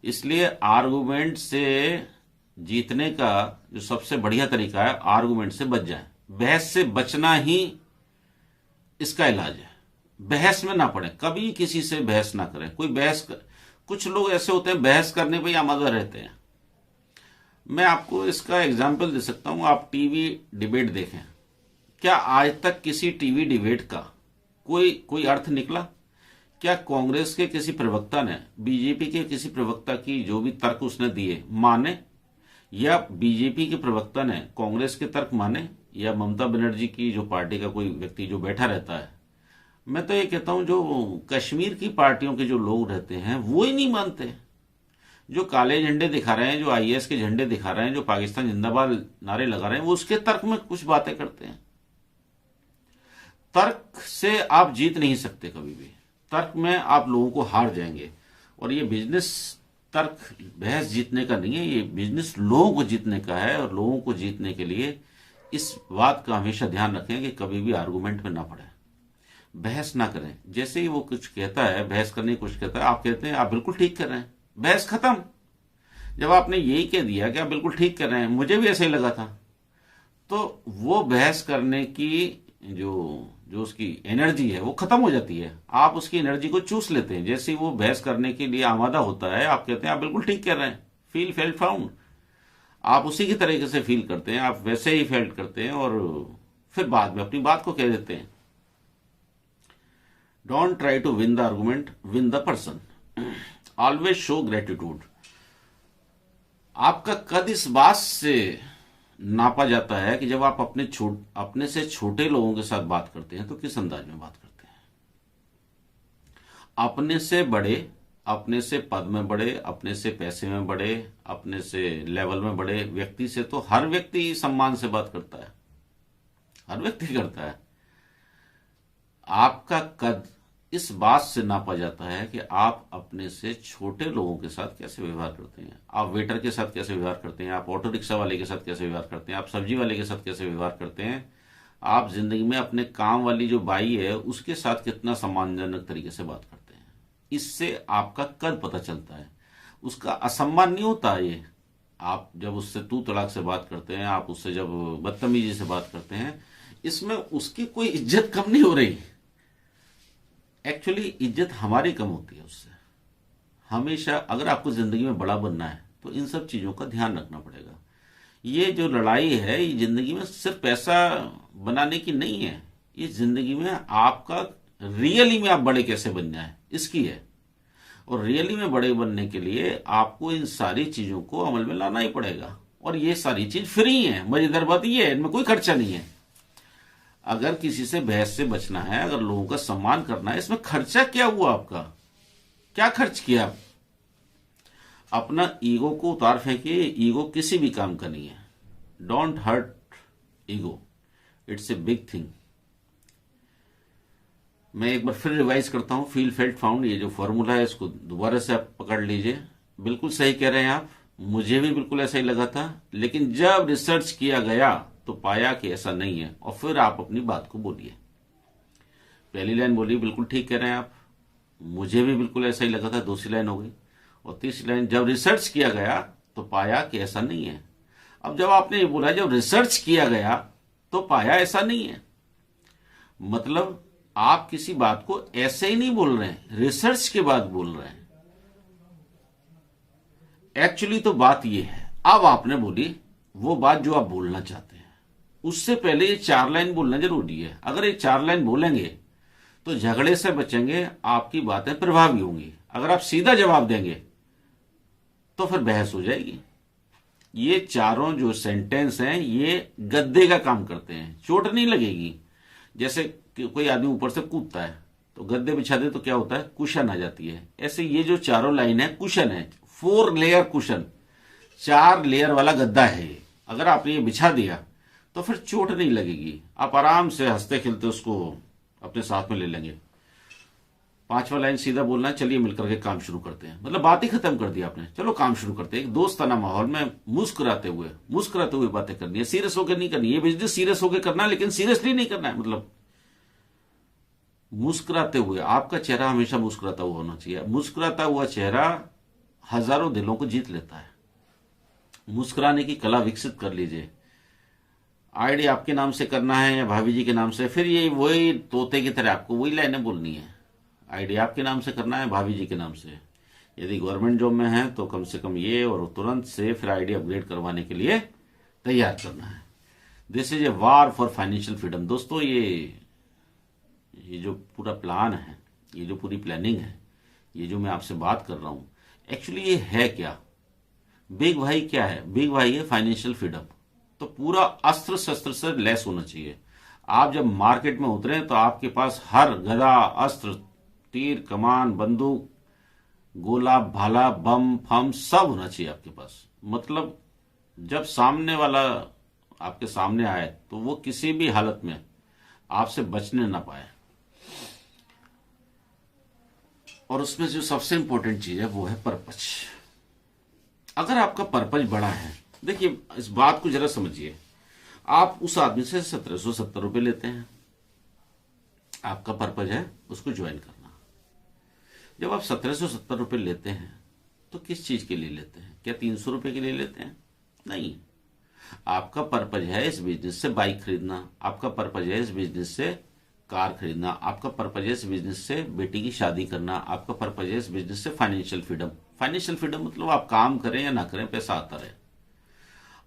इसलिए आर्गुमेंट से जीतने का जो सबसे बढ़िया तरीका है, आर्गुमेंट से बच जाए। बहस से बचना ही इसका इलाज है। बहस में ना पड़े, कभी किसी से बहस ना करें। कुछ लोग ऐसे होते हैं बहस करने पे आमादा रहते हैं। मैं आपको इसका एग्जाम्पल दे सकता हूं। आप टीवी डिबेट देखें, क्या आज तक किसी टीवी डिबेट का कोई अर्थ निकला? क्या कांग्रेस के किसी प्रवक्ता ने बीजेपी के किसी प्रवक्ता की जो भी तर्क उसने दिए माने, या बीजेपी के प्रवक्ता ने कांग्रेस के तर्क माने, या ममता बनर्जी की जो पार्टी का कोई व्यक्ति जो बैठा रहता है? मैं तो ये कहता हूं जो कश्मीर की पार्टियों के जो लोग रहते हैं वो ही नहीं मानते। जो काले झंडे दिखा रहे हैं, जो आईएस के झंडे दिखा रहे हैं, जो पाकिस्तान जिंदाबाद नारे लगा रहे हैं, वो उसके तर्क में कुछ बातें करते हैं। तर्क से आप जीत नहीं सकते कभी भी। तर्क में आप लोगों को हार जाएंगे। और ये बिजनेस तर्क बहस जीतने का नहीं है, ये बिजनेस लोगों को जीतने का है। और लोगों को जीतने के लिए इस बात का हमेशा ध्यान रखें कि कभी भी आर्गुमेंट में ना पड़े, बहस ना करें। जैसे ही वो कुछ कहता है, बहस करने की कोशिश करता है, आप कहते हैं आप बिल्कुल ठीक कर रहे हैं, बहस खत्म। जब आपने यही कह दिया कि आप बिल्कुल ठीक कर रहे हैं, मुझे भी ऐसे ही लगा था, तो वो बहस करने की जो जो उसकी एनर्जी है वो खत्म हो जाती है। आप उसकी एनर्जी को चूस लेते हैं। जैसे ही वो बहस करने के लिए आमादा होता है, आप कहते हैं आप बिल्कुल ठीक कह रहे हैं, फील फेल्ट फाउंड। आप उसी की तरीके से फील करते हैं, आप वैसे ही फेल्ट करते हैं और फिर बाद में अपनी बात को कह देते हैं। Don't try to win the argument, win the person. Always show gratitude. आपका कद इस बात से नापा जाता है कि जब आप अपने से छोटे लोगों के साथ बात करते हैं तो किस अंदाज में बात करते हैं। अपने से बड़े, अपने से पद में बड़े, अपने से पैसे में बड़े, अपने से लेवल में बड़े व्यक्ति से तो हर व्यक्ति सम्मान से बात करता है, हर व्यक्ति करता है। आपका कद इस बात से नापा जाता है कि आप अपने से छोटे लोगों के साथ कैसे व्यवहार करते हैं। आप वेटर के साथ कैसे व्यवहार करते हैं, आप ऑटो रिक्शा वाले के साथ कैसे व्यवहार करते हैं, आप सब्जी वाले के साथ कैसे व्यवहार करते हैं, आप जिंदगी में अपने काम वाली जो बाई है उसके साथ कितना सम्मानजनक तरीके से बात करते हैं। इससे आपका कद पता चलता है। उसका असम्मान नहीं होता ये। आप जब उससे तू तड़ाक से बात करते हैं, आप उससे जब बदतमीजी से बात करते हैं, इसमें उसकी कोई इज्जत कम नहीं हो रही। एक्चुअली इज्जत हमारी कम होती है उससे। हमेशा अगर आपको जिंदगी में बड़ा बनना है तो इन सब चीजों का ध्यान रखना पड़ेगा। ये जो लड़ाई है ये जिंदगी में सिर्फ पैसा बनाने की नहीं है, ये जिंदगी में आपका रियली में आप बड़े कैसे बन जाए इसकी है। और रियली में बड़े बनने के लिए आपको इन सारी चीजों को अमल में लाना ही पड़ेगा। और ये सारी चीज फ्री है। मजेदार बात ये है, इनमें कोई खर्चा नहीं है। अगर किसी से बहस से बचना है, अगर लोगों का सम्मान करना है, इसमें खर्चा क्या हुआ आपका, क्या खर्च किया आप? अपना ईगो को उतार फेंकिए। ईगो किसी भी काम का नहीं है। Don't hurt ego, it's a big thing. मैं एक बार फिर रिवाइज करता हूं, फील फेल्ट फाउंड, ये जो फॉर्मूला है इसको दोबारा से आप पकड़ लीजिए। बिल्कुल सही कह रहे हैं आप, मुझे भी बिल्कुल ऐसा ही लगा था, लेकिन जब रिसर्च किया गया तो पाया कि ऐसा नहीं है। और फिर आप अपनी बात को बोलिए। पहली लाइन बोली, बिल्कुल ठीक कह रहे हैं आप, मुझे भी बिल्कुल ऐसा ही लगा था। दूसरी लाइन हो गई। और तीसरी लाइन, जब रिसर्च किया गया तो पाया कि ऐसा नहीं है। अब जब आपने ये बोला जब रिसर्च किया गया तो पाया ऐसा नहीं है, मतलब आप किसी बात को ऐसे ही नहीं बोल रहे हैं, रिसर्च के बाद बोल रहे हैं। एक्चुअली तो बात ये है, अब आपने बोली वो बात जो आप बोलना चाहते हैं। उससे पहले ये 4 लाइन बोलना जरूरी है। अगर ये 4 लाइन बोलेंगे तो झगड़े से बचेंगे, आपकी बातें प्रभावी होंगी। अगर आप सीधा जवाब देंगे तो फिर बहस हो जाएगी। ये चारों जो सेंटेंस हैं ये गद्दे का काम करते हैं, चोट नहीं लगेगी। जैसे कि कोई आदमी ऊपर से कूदता है तो गद्दे बिछा दे तो क्या होता है, कुशन आ जाती है। ऐसे ये जो चारों लाइन है कुशन है, 4 लेयर कुशन, 4 लेयर वाला गद्दा है ये। अगर आपने ये बिछा दिया तो फिर चोट नहीं लगेगी, आप आराम से हंसते खेलते उसको अपने साथ में ले लेंगे। 5वां लाइन सीधा बोलना है, चलिए मिलकर के काम शुरू करते हैं, मतलब बात ही खत्म कर दी आपने। चलो काम शुरू करते हैं। एक दोस्ताना माहौल में मुस्कुराते हुए बातें करनी है, सीरियस होकर नहीं करनी है। ये बिजनेस सीरियस होकर करना है, लेकिन सीरियसली नहीं करना है। मतलब मुस्कुराते हुए, आपका चेहरा हमेशा मुस्कुराता हुआ होना चाहिए। मुस्कुराता हुआ चेहरा हजारों दिलों को जीत लेता है। मुस्कुराने की कला विकसित कर लीजिए। आईडी आपके नाम से करना है या भाभी जी के नाम से, फिर ये वही तोते की तरह आपको वही लाइनें बोलनी है। आईडी आपके नाम से करना है, भाभी जी के नाम से। यदि गवर्नमेंट जॉब में है तो कम से कम ये, और तुरंत से फिर आईडी अपग्रेड करवाने के लिए तैयार करना है। This is a war for financial freedom. दोस्तों ये जो पूरा प्लान है, ये जो पूरी प्लानिंग है, ये जो मैं आपसे बात कर रहा हूं, एक्चुअली ये है क्या? बिग भाई क्या है? बिग भाई है फाइनेंशियल फ्रीडम। तो पूरा अस्त्र शस्त्र से लैस होना चाहिए। आप जब मार्केट में उतरे तो आपके पास हर गदा, अस्त्र, तीर, कमान, बंदूक, गोला, भाला, बम, फम सब होना चाहिए आपके पास। मतलब जब सामने वाला आपके सामने आए तो वो किसी भी हालत में आपसे बचने ना पाए। और उसमें जो सबसे इंपॉर्टेंट चीज है वो है पर्पज। अगर आपका पर्पज बड़ा है, देखिए इस बात को जरा समझिए। आप उस आदमी से 1770 रुपए लेते हैं, आपका पर्पज है उसको ज्वाइन करना। जब आप 1770 रुपए लेते हैं तो किस चीज के लिए लेते हैं? क्या 300 रुपए के लिए लेते हैं? नहीं। आपका पर्पज है इस बिजनेस से बाइक खरीदना, आपका पर्पज है इस बिजनेस से कार खरीदना, आपका पर्पज है इस बिजनेस से बेटी की शादी करना, आपका पर्पज है इस बिजनेस से फाइनेंशियल फ्रीडम। फाइनेंशियल फ्रीडम मतलब आप काम करें या ना करें पैसा आता रहे।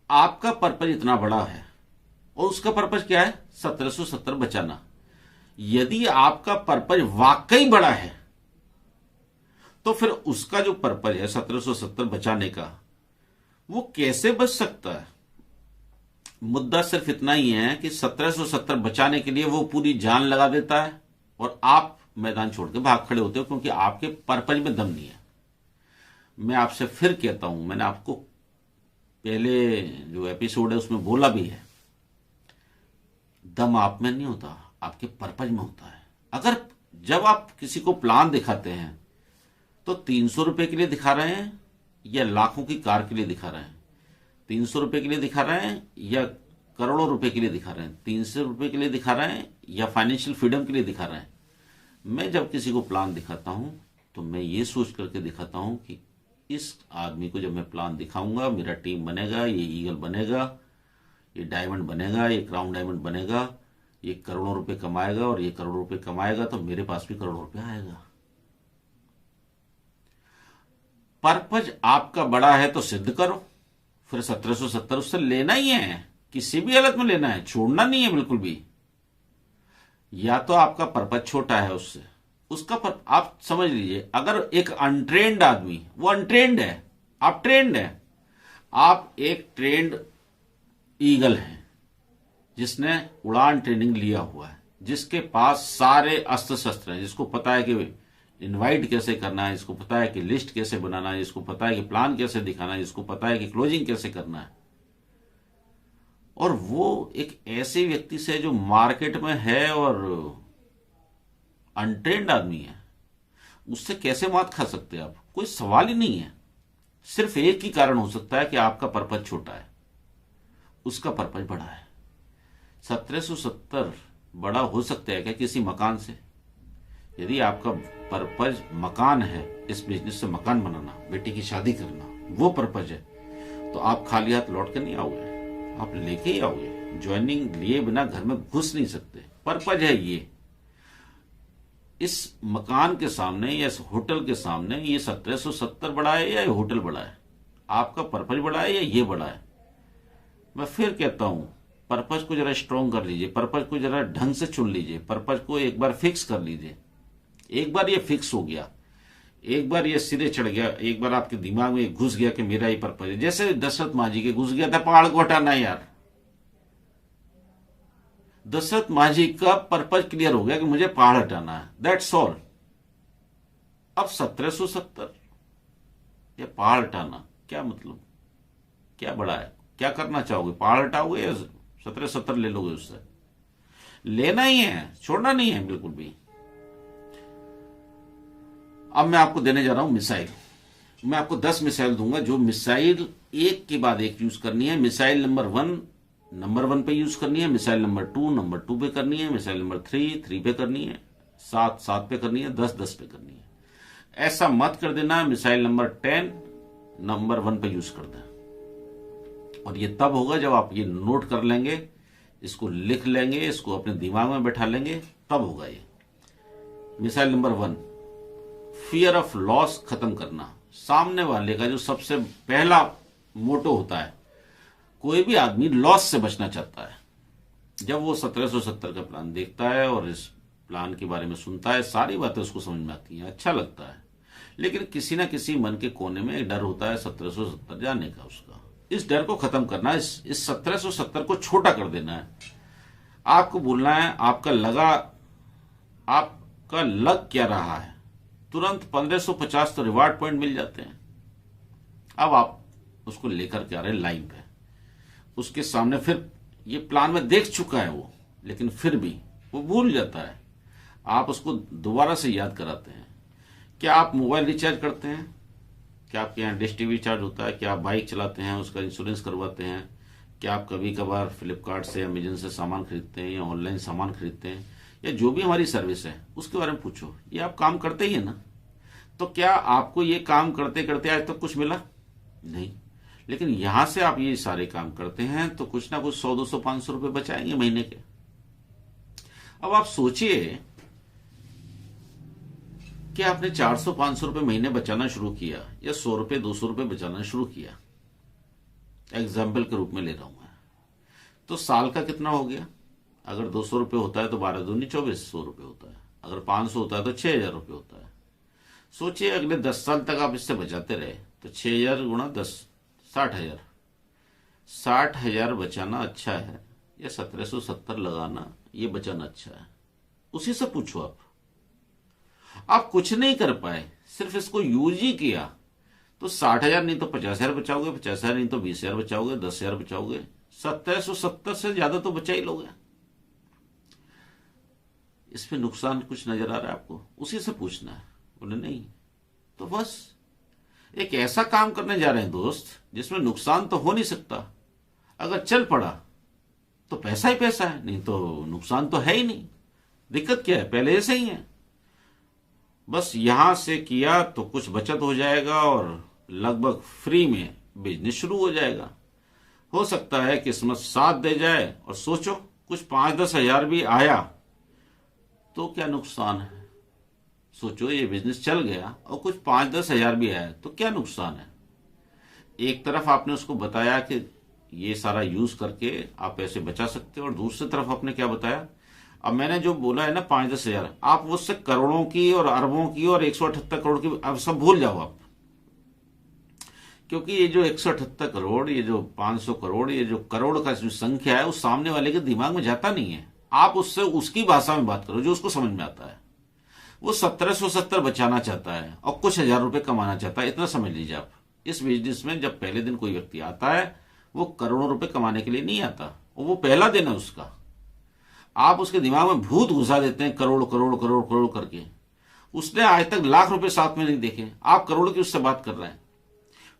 आपका पर्पज इतना बड़ा है और उसका पर्पज क्या है? 1770 बचाना। यदि आपका पर्पज वाकई बड़ा है तो फिर उसका जो पर्पज है 1770 बचाने का, वो कैसे बच सकता है? मुद्दा सिर्फ इतना ही है कि 1770 बचाने के लिए वो पूरी जान लगा देता है और आप मैदान छोड़ के भाग खड़े होते हो क्योंकि आपके पर्पज में दम नहीं है। मैं आपसे फिर कहता हूं, मैंने आपको पहले जो एपिसोड है उसमें बोला भी है, दम आप में नहीं होता, आपके पर्पज में होता है। अगर जब आप किसी को प्लान दिखाते हैं तो 300 रुपए के लिए दिखा रहे हैं या लाखों की कार के लिए दिखा रहे हैं? 300 रुपए के लिए दिखा रहे हैं या करोड़ों रुपए के लिए दिखा रहे हैं? 300 रुपए के लिए दिखा रहे हैं या फाइनेंशियल फ्रीडम के लिए दिखा रहे हैं? मैं जब किसी को प्लान दिखाता हूं तो मैं ये सोच करके दिखाता हूं कि इस आदमी को जब मैं प्लान दिखाऊंगा, मेरा टीम बनेगा, ये ईगल बनेगा, ये डायमंड बनेगा, ये क्राउन डायमंड बनेगा, ये करोड़ों रुपए कमाएगा और ये करोड़ों रुपए कमाएगा तो मेरे पास भी करोड़ों रुपए आएगा। पर्पज आपका बड़ा है तो सिद्ध करो। फिर 1770 उससे लेना ही है, किसी भी हालत में लेना है, छोड़ना नहीं है बिल्कुल भी। या तो आपका पर्पज छोटा है उससे, उसका आप समझ लीजिए, अगर एक अनट्रेंड आदमी, वो अनट्रेंड है, आप ट्रेंड है, आप एक ट्रेंड ईगल हैं जिसने उड़ान ट्रेनिंग लिया हुआ है, जिसके पास सारे अस्त्र शस्त्र हैं, जिसको पता है कि इनवाइट कैसे करना है, इसको पता है कि लिस्ट कैसे बनाना है, इसको पता है कि प्लान कैसे दिखाना है, इसको पता है कि क्लोजिंग कैसे करना है, और वो एक ऐसे व्यक्ति से जो मार्केट में है और अनट्रेंड आदमी है, उससे कैसे मात खा सकते हैं आप? कोई सवाल ही नहीं है। सिर्फ एक ही कारण हो सकता है कि आपका पर्पज छोटा है, उसका पर्पज बड़ा है। 1770 बड़ा हो सकता है क्या किसी मकान से? यदि आपका पर्पज मकान है, इस बिजनेस से मकान बनाना, बेटी की शादी करना, वो पर्पज है, तो आप खाली हाथ लौट के नहीं आओगे, आप लेके ही आओगे। ज्वाइनिंग लिए बिना घर में घुस नहीं सकते। पर्पज है ये। इस मकान के सामने या इस होटल के सामने ये 1770 बड़ा है या ये होटल बड़ा है? आपका पर्पज बड़ा है या ये बड़ा है? मैं फिर कहता हूं, पर्पज को जरा स्ट्रॉन्ग कर लीजिए, पर्पज को जरा ढंग से चुन लीजिए, पर्पज को एक बार फिक्स कर लीजिए। एक बार ये फिक्स हो गया, एक बार ये सिरे चढ़ गया, एक बार आपके दिमाग में घुस गया कि मेरा ही पर्पज है, जैसे दशरथ माझी के घुस गया था पहाड़ को हटाना। यार, दशरथ माझी का पर्पज क्लियर हो गया कि मुझे पहाड़ हटाना है, दैट्स ऑल। अब 1770 या पहाड़ हटाना, क्या मतलब, क्या बड़ा है? क्या करना चाहोगे? पहाड़ हटाओगे या 1770 ले लोगे? उससे लेना ही है, छोड़ना नहीं है बिल्कुल भी। अब मैं आपको देने जा रहा हूं मिसाइल। मैं आपको 10 मिसाइल दूंगा, जो मिसाइल एक के बाद एक यूज करनी है। मिसाइल नंबर 1 पे यूज करनी है, मिसाइल नंबर 2 पे करनी है, मिसाइल नंबर 3 पे करनी है, 7 पे करनी है, 10 पे करनी है। ऐसा मत कर देना मिसाइल नंबर 10 नंबर 1 पे यूज कर दें। और ये तब होगा जब आप ये नोट कर लेंगे, इसको लिख लेंगे, इसको अपने दिमाग में बैठा लेंगे, तब होगा ये। Missile number 1, fear of loss खत्म करना। सामने वाले का जो सबसे पहला मोटो होता है, कोई भी आदमी लॉस से बचना चाहता है। जब वो 1770 का प्लान देखता है और इस प्लान के बारे में सुनता है, सारी बातें उसको समझ में आती हैं, अच्छा लगता है, लेकिन किसी ना किसी मन के कोने में एक डर होता है 1770 जाने का। उसका इस डर को खत्म करना, इस 1770 को छोटा कर देना है। आपको बोलना है आपका लग क्या रहा है। तुरंत 1550 तो रिवार्ड पॉइंट मिल जाते हैं। अब आप उसको लेकर के आ रहे हैं लाइन पे, उसके सामने फिर ये प्लान में देख चुका है वो, लेकिन फिर भी वो भूल जाता है। आप उसको दोबारा से याद कराते हैं। क्या आप मोबाइल रिचार्ज करते हैं? क्या आपके यहाँ डिश टीवी रिचार्ज होता है? क्या आप बाइक चलाते हैं, उसका इंश्योरेंस करवाते हैं? क्या आप कभी कभार फ्लिपकार्ट से, अमेजन से सामान खरीदते हैं या ऑनलाइन सामान खरीदते हैं, या जो भी हमारी सर्विस है उसके बारे में पूछो। ये आप काम करते ही है ना? तो क्या आपको ये काम करते करते आज तक कुछ मिला? नहीं। लेकिन यहां से आप ये सारे काम करते हैं तो कुछ ना कुछ 100, 200, 500 रुपए बचाएंगे महीने के। अब आप सोचिए कि आपने 400, 500 रुपए महीने बचाना शुरू किया या 100 रुपए, 200 रुपए बचाना शुरू किया, एग्जाम्पल के रूप में ले रहा हूं मैं, तो साल का कितना हो गया? अगर 200 रुपए होता है तो 12 दूनी 2400 रुपए होता है। अगर 500 होता है तो 6000 रुपए होता है। सोचिए अगले 10 साल तक आप इससे बचाते रहे तो 6000 गुणा 10, 60,000। 60,000 बचाना अच्छा है या 1770 लगाना ये बचाना अच्छा है? उसी से पूछो। आप कुछ नहीं कर पाए, सिर्फ इसको यूज ही किया तो 60,000 नहीं तो 50,000 बचाओगे, 50,000 नहीं तो 20,000 बचाओगे, 10,000 बचाओगे, 1770 से ज्यादा तो बचा ही लोगे। इसमें नुकसान कुछ नजर आ रहा है आपको? उसी से पूछना है। बोले नहीं, तो बस एक ऐसा काम करने जा रहे हैं दोस्त जिसमें नुकसान तो हो नहीं सकता। अगर चल पड़ा तो पैसा ही पैसा है, नहीं तो नुकसान तो है ही नहीं। दिक्कत क्या है? पहले से ही है। बस यहां से किया तो कुछ बचत हो जाएगा और लगभग फ्री में बिजनेस शुरू हो जाएगा। हो सकता है किस्मत साथ दे जाए और सोचो कुछ 5-10 हजार भी आया तो क्या नुकसान है? सोचो ये बिजनेस चल गया और कुछ 5-10 हजार भी आया तो क्या नुकसान है? एक तरफ आपने उसको बताया कि ये सारा यूज करके आप पैसे बचा सकते हो और दूसरी तरफ आपने क्या बताया? अब मैंने जो बोला है ना 5-10 हजार, आप उससे करोड़ों की और अरबों की और 178 करोड़ की अब सब भूल जाओ आप। क्योंकि ये जो 178 करोड़, ये जो 500 करोड़, ये जो करोड़ का जो संख्या है, उस सामने वाले के दिमाग में जाता नहीं है। आप उससे उसकी भाषा में बात करो जो उसको समझ में आता है। वो 1770 बचाना चाहता है और कुछ हजार रुपए कमाना चाहता है, इतना समझ लीजिए आप। इस बिजनेस में जब पहले दिन कोई व्यक्ति आता है वो करोड़ों रुपए कमाने के लिए नहीं आता, और वो पहला दिन है उसका। आप उसके दिमाग में भूत घुसा देते हैं करोड़ करोड़ करोड़ करोड़ करके। उसने आज तक लाख रुपए साथ में नहीं देखे, आप करोड़ की उससे बात कर रहे हैं।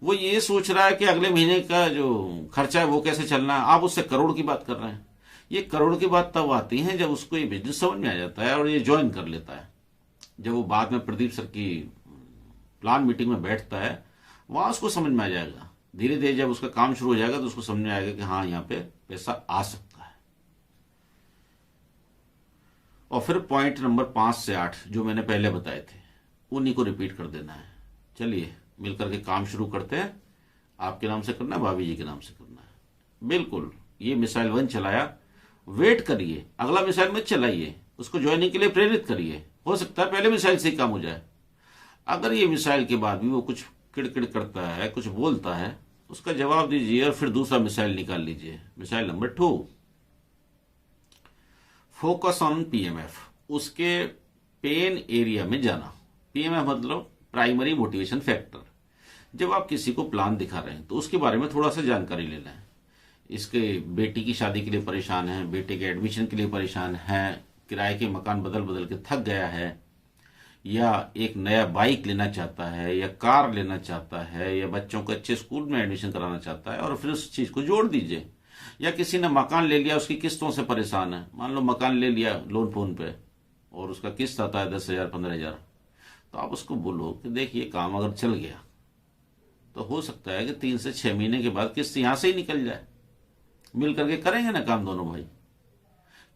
वो ये सोच रहा है कि अगले महीने का जो खर्चा है वो कैसे चलना है, आप उससे करोड़ की बात कर रहे हैं। ये करोड़ की बात तब आती है जब उसको ये बिजनेस समझ में आ जाता है और ये ज्वाइन कर लेता है। जब वो बाद में प्रदीप सर की प्लान मीटिंग में बैठता है वहां उसको समझ में आ जाएगा। धीरे धीरे जब उसका काम शुरू हो जाएगा तो उसको समझ में आएगा कि हाँ यहाँ पे पैसा आ सकता है। और फिर पॉइंट नंबर 5 से 8 जो मैंने पहले बताए थे उन्हीं को रिपीट कर देना है। चलिए मिलकर के काम शुरू करते हैं। आपके नाम से करना है, भाभी जी के नाम से करना है। बिल्कुल, ये मिसाइल 1 चलाया, वेट करिए, अगला मिसाइल मत चलाइए, उसको ज्वाइनिंग के लिए प्रेरित करिए। हो सकता है पहले मिसाइल से ही काम हो जाए। अगर ये मिसाइल के बाद भी वो कुछ किड़किड़ करता है, कुछ बोलता है, उसका जवाब दीजिए और फिर दूसरा मिसाइल निकाल लीजिए। Missile number 2, focus on PMF, उसके पेन एरिया में जाना। पीएमएफ मतलब प्राइमरी मोटिवेशन फैक्टर। जब आप किसी को प्लान दिखा रहे हैं तो उसके बारे में थोड़ा सा जानकारी लेना है। इसके बेटी की शादी के लिए परेशान है, बेटे के एडमिशन के लिए परेशान है, किराए के मकान बदल बदल के थक गया है, या एक नया बाइक लेना चाहता है, या कार लेना चाहता है, या बच्चों को अच्छे स्कूल में एडमिशन कराना चाहता है, और फिर उस चीज को जोड़ दीजिए। या किसी ने मकान ले लिया, उसकी किस्तों से परेशान है। मान लो मकान ले लिया लोन फोन पे और उसका किस्त आता है 10,000 15,000, तो आप उसको बोलो कि देखिए काम अगर चल गया तो हो सकता है कि 3 से 6 महीने के बाद किस्त यहां से ही निकल जाए। मिल करके करेंगे ना काम दोनों भाई,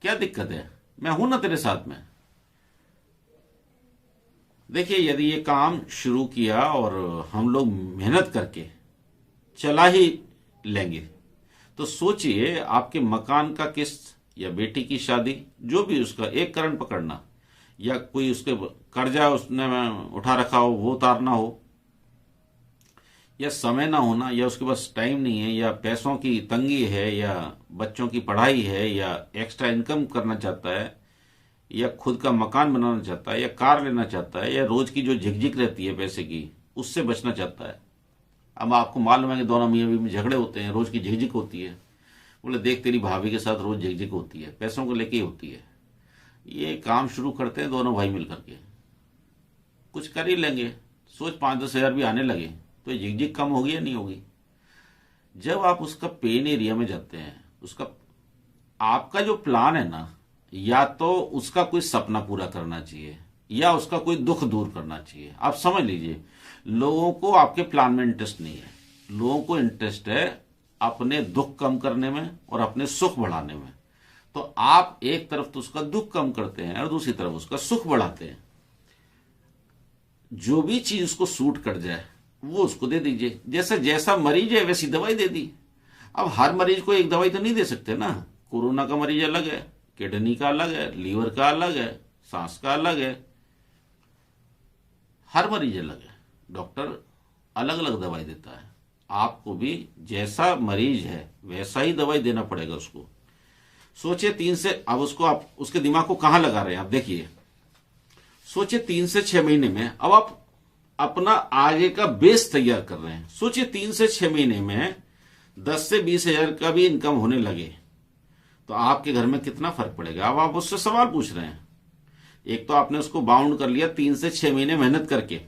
क्या दिक्कत है? मैं हूं ना तेरे साथ में। देखिए यदि ये काम शुरू किया और हम लोग मेहनत करके चला ही लेंगे तो सोचिए आपके मकान का किस्त या बेटी की शादी, जो भी उसका एक करण पकड़ना, या कोई उसके कर्जा उसने उठा रखा हो वो उतारना हो, या समय ना होना, या उसके पास टाइम नहीं है, या पैसों की तंगी है, या बच्चों की पढ़ाई है, या एक्स्ट्रा इनकम करना चाहता है, या खुद का मकान बनाना चाहता है, या कार लेना चाहता है, या रोज की जो झिकझिक रहती है पैसे की उससे बचना चाहता है। अब आपको मालूम है कि दोनों मियां बीवी में झगड़े होते हैं, रोज की झिकझिक होती है। बोले देख तेरी भाभी के साथ रोज झिकझिक होती है, पैसों को लेके ही होती है। ये काम शुरू करते हैं दोनों भाई मिलकर के, कुछ कर ही लेंगे। सोच 5-10 हजार भी आने लगे तो झिकझिक कम होगी या नहीं होगी? जब आप उसका पेन एरिया में जाते हैं, उसका आपका जो प्लान है ना, या तो उसका कोई सपना पूरा करना चाहिए या उसका कोई दुख दूर करना चाहिए। आप समझ लीजिए लोगों को आपके प्लान में इंटरेस्ट नहीं है, लोगों को इंटरेस्ट है अपने दुख कम करने में और अपने सुख बढ़ाने में। तो आप एक तरफ तो उसका दुख कम करते हैं और दूसरी तरफ उसका सुख बढ़ाते हैं। जो भी चीज उसको सूट कर जाए वो उसको दे दीजिए। जैसे जैसा मरीज है वैसी दवाई दे दी। अब हर मरीज को एक दवाई तो नहीं दे सकते ना। कोरोना का मरीज अलग है, किडनी का अलग है, लीवर का अलग है, सांस का अलग है, हर मरीज अलग है। डॉक्टर अलग अलग दवाई देता है। आपको भी जैसा मरीज है वैसा ही दवाई देना पड़ेगा उसको। सोचिए 3 से, अब उसको आप उसके दिमाग को कहां लगा रहे हैं आप देखिए। सोचिए 3 से 6 महीने में अब आप अपना आगे का बेस तैयार कर रहे हैं। सोचिए 3 से 6 महीने में 10 से 20 हजार का भी इनकम होने लगे तो आपके घर में कितना फर्क पड़ेगा। अब आप उससे सवाल पूछ रहे हैं। एक तो आपने उसको बाउंड कर लिया 3 से 6 महीने मेहनत करके,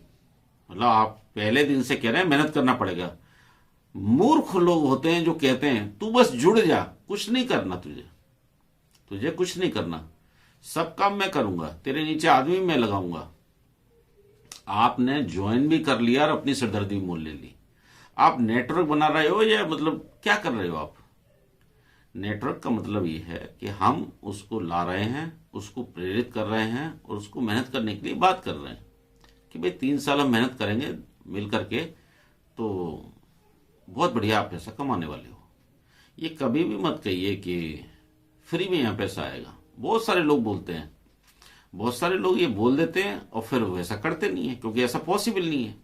मतलब आप पहले दिन से कह रहे हैं मेहनत करना पड़ेगा। मूर्ख लोग होते हैं जो कहते हैं तू बस जुड़ जा, कुछ नहीं करना, तुझे कुछ नहीं करना, सब काम मैं करूंगा, तेरे नीचे आदमी मैं लगाऊंगा। आपने ज्वाइन भी कर लिया और अपनी सिरदर्दी भी मोल ले ली। आप नेटवर्क बना रहे हो या मतलब क्या कर रहे हो आप। नेटवर्क का मतलब ये है कि हम उसको ला रहे हैं, उसको प्रेरित कर रहे हैं और उसको मेहनत करने के लिए बात कर रहे हैं कि भाई 3 साल हम मेहनत करेंगे मिल करके तो बहुत बढ़िया आप पैसा कमाने वाले हो। ये कभी भी मत कहिए कि फ्री में यहां पैसा आएगा। बहुत सारे लोग बोलते हैं, बहुत सारे लोग ये बोल देते हैं और फिर वैसा करते नहीं है, क्योंकि ऐसा पॉसिबल नहीं है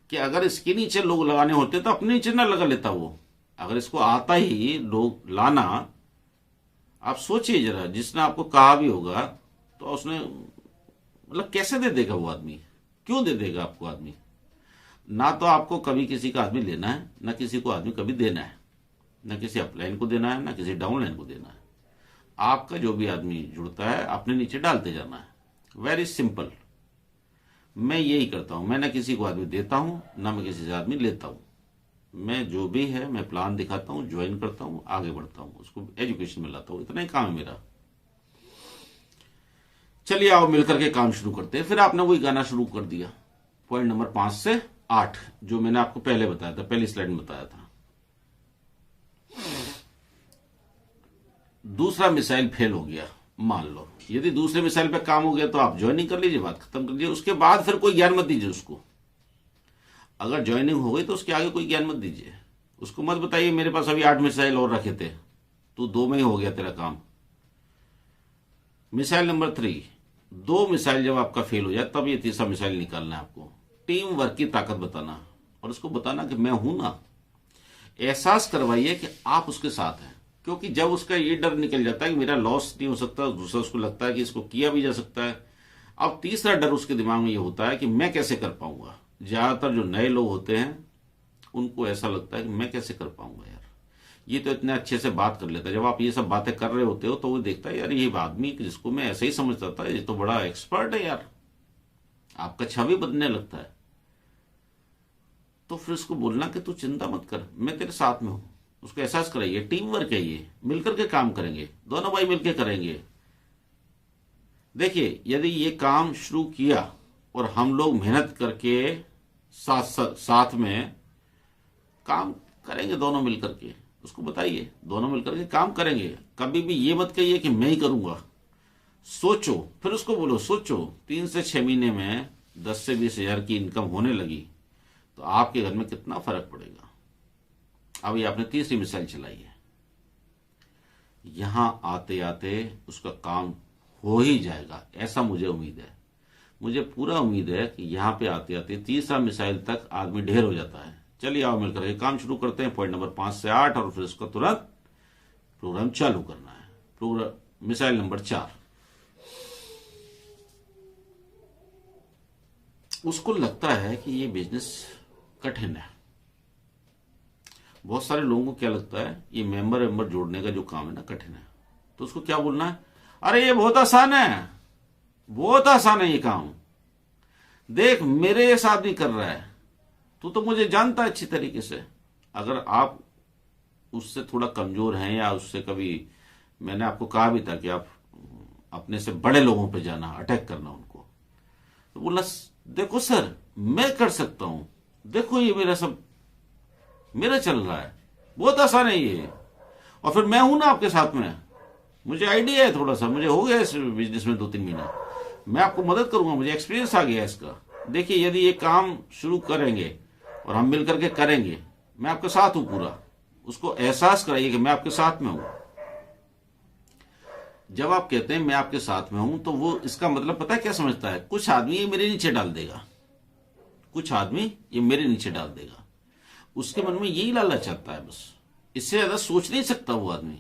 कि अगर इसके नीचे लोग लगाने होते तो अपने नीचे ना लगा लेता वो। अगर इसको आता ही लोग लाना, आप सोचिए जरा, जिसने आपको कहा भी होगा तो उसने मतलब कैसे दे देगा वो आदमी, क्यों दे देगा आपको आदमी। ना तो आपको कभी किसी का आदमी लेना है, ना किसी को आदमी कभी देना है, ना किसी अपलाइन को देना है, ना किसी डाउनलाइन को देना है। आपका जो भी आदमी जुड़ता है अपने नीचे डालते जाना है। Very simple. मैं यही करता हूं। मैं ना किसी को आदमी देता हूं, ना मैं किसी से आदमी लेता हूं। मैं जो भी है मैं प्लान दिखाता हूं, ज्वाइन करता हूं, आगे बढ़ता हूं, उसको एजुकेशन में लाता हूं। इतना ही काम है मेरा। चलिए आओ मिलकर के काम शुरू करते हैं। फिर आपने वही गाना शुरू कर दिया, पॉइंट नंबर 5 से 8 जो मैंने आपको पहले बताया था, पहली स्लाइड में बताया था। दूसरा मिसाइल फेल हो गया, मान लो। यदि दूसरे मिसाइल पे काम हो गया तो आप ज्वाइनिंग कर लीजिए, बात खत्म कर लीजिए। उसके बाद फिर कोई ज्ञान मत दीजिए उसको। अगर ज्वाइनिंग हो गई तो उसके आगे कोई ज्ञान मत दीजिए। उसको मत बताइए मेरे पास अभी 8 मिसाइल और रखे थे, तू 2 में ही हो गया तेरा काम। मिसाइल नंबर 3, 2 मिसाइल जब आपका फेल हो जाए तब ये तीसरा मिसाइल निकालना है आपको। टीम वर्क की ताकत बताना और उसको बताना कि मैं हूं ना। एहसास करवाइए कि आप उसके साथ हैं, क्योंकि जब उसका ये डर निकल जाता है कि मेरा लॉस नहीं हो सकता, दूसरा उसको लगता है कि इसको किया भी जा सकता है। अब तीसरा डर उसके दिमाग में ये होता है कि मैं कैसे कर पाऊंगा। ज्यादातर जो नए लोग होते हैं उनको ऐसा लगता है कि मैं कैसे कर पाऊंगा यार, ये तो इतने अच्छे से बात कर लेता है। जब आप ये सब बातें कर रहे होते हो तो वो देखता है यार ये आदमी जिसको मैं ऐसे ही समझता था ये तो बड़ा एक्सपर्ट है यार, आपका छवि बदलने लगता है। तो फिर उसको बोलना कि तू चिंता मत कर, मैं तेरे साथ में हूं। उसको एहसास कराइए टीम वर्क है, ये मिलकर के काम करेंगे, दोनों भाई मिलकर करेंगे। देखिए यदि ये काम शुरू किया और हम लोग मेहनत करके साथ में काम करेंगे, दोनों मिलकर के, उसको बताइए दोनों मिलकर के काम करेंगे। कभी भी ये मत कहिए कि मैं ही करूंगा। सोचो, फिर उसको बोलो सोचो 3 से 6 महीने में 10 से 20 हजार की इनकम होने लगी तो आपके घर में कितना फर्क पड़ेगा। अब ये आपने तीसरी मिसाइल चलाई है, यहां आते आते उसका काम हो ही जाएगा, ऐसा मुझे उम्मीद है। मुझे पूरा उम्मीद है कि यहां पे आते आते तीसरा मिसाइल तक आदमी ढेर हो जाता है। चलिए आओ मिलकर के काम शुरू करते हैं, पॉइंट नंबर 5 से 8 और फिर उसका तुरंत प्रोग्राम चालू करना है। प्रोग्राम मिसाइल नंबर 4, उसको लगता है कि ये बिजनेस कठिन है। बहुत सारे लोगों को क्या लगता है ये मेंबर जोड़ने का जो काम है ना कठिन है। तो उसको क्या बोलना है, अरे ये बहुत आसान है, बहुत आसान है ये काम, देख मेरे जैसा आदमी कर रहा है, तू तो मुझे जानता है अच्छी तरीके से। अगर आप उससे थोड़ा कमजोर हैं या उससे कभी, मैंने आपको कहा भी था कि आप अपने से बड़े लोगों पे जाना, अटैक करना उनको, तो बोला देखो सर मैं कर सकता हूं, देखो ये मेरा सब मेरा चल रहा है, बहुत आसान है ये। और फिर मैं हूं ना आपके साथ में, मुझे आइडिया है थोड़ा सा, मुझे हो गया इस बिजनेस में 2-3 महीना, मैं आपको मदद करूंगा, मुझे एक्सपीरियंस आ गया इसका। देखिए यदि ये काम शुरू करेंगे और हम मिलकर के करेंगे, मैं आपके साथ हूं पूरा, उसको एहसास कराइए कि मैं आपके साथ में हूं। जब आप कहते हैं मैं आपके साथ में हूं, तो वो इसका मतलब पता है क्या समझता है, कुछ आदमी ये मेरे नीचे डाल देगा, कुछ आदमी ये मेरे नीचे डाल देगा, उसके मन में यही लालच आता है बस। इससे ज्यादा सोच नहीं सकता वो आदमी,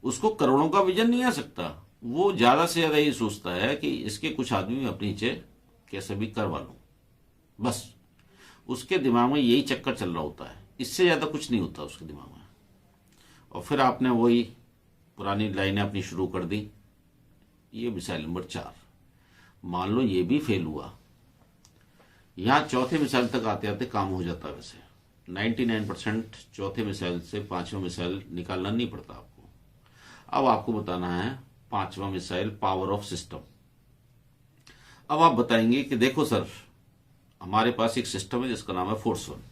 उसको करोड़ों का विजन नहीं आ सकता। वो ज्यादा से ज्यादा ये सोचता है कि इसके कुछ आदमी अपने नीचे कैसे भी करवा लूं, बस उसके दिमाग में यही चक्कर चल रहा होता है, इससे ज्यादा कुछ नहीं होता उसके दिमाग में। और फिर आपने वही पुरानी लाइनें अपनी शुरू कर दी। ये मिसाइल नंबर 4, मान लो ये भी फेल हुआ, यहां चौथे मिसाइल तक आते आते काम हो जाता है। वैसे 99% चौथे मिसाइल से पांचवा मिसाइल निकालना नहीं पड़ता आपको। अब आपको बताना है पांचवा मिसाइल, पावर ऑफ सिस्टम। अब आप बताएंगे कि देखो सर, हमारे पास एक सिस्टम है जिसका नाम है फोर्स 1।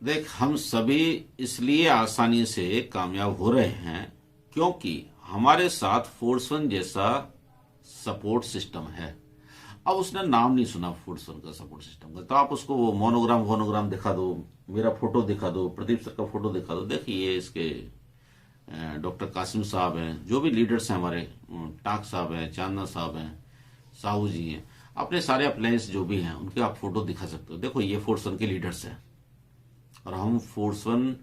देख, हम सभी इसलिए आसानी से कामयाब हो रहे हैं क्योंकि हमारे साथ फोर्स 1 जैसा सपोर्ट सिस्टम है। अब उसने नाम नहीं सुना फोर्स 1 का, सपोर्ट सिस्टम का, तो आप उसको वो मोनोग्राम दिखा दो, मेरा फोटो दिखा दो, प्रदीप सर का फोटो दिखा दो, देखिए इसके डॉक्टर कासिम साहब हैं, जो भी लीडर्स हैं हमारे, टाक साहब हैं, चांदना साहब हैं, साहू जी हैं, अपने सारे अप्लायंस जो भी हैं उनके आप फोटो दिखा सकते हो। देखो ये फोर्स 1 के लीडर्स हैं और हम फोर्स 1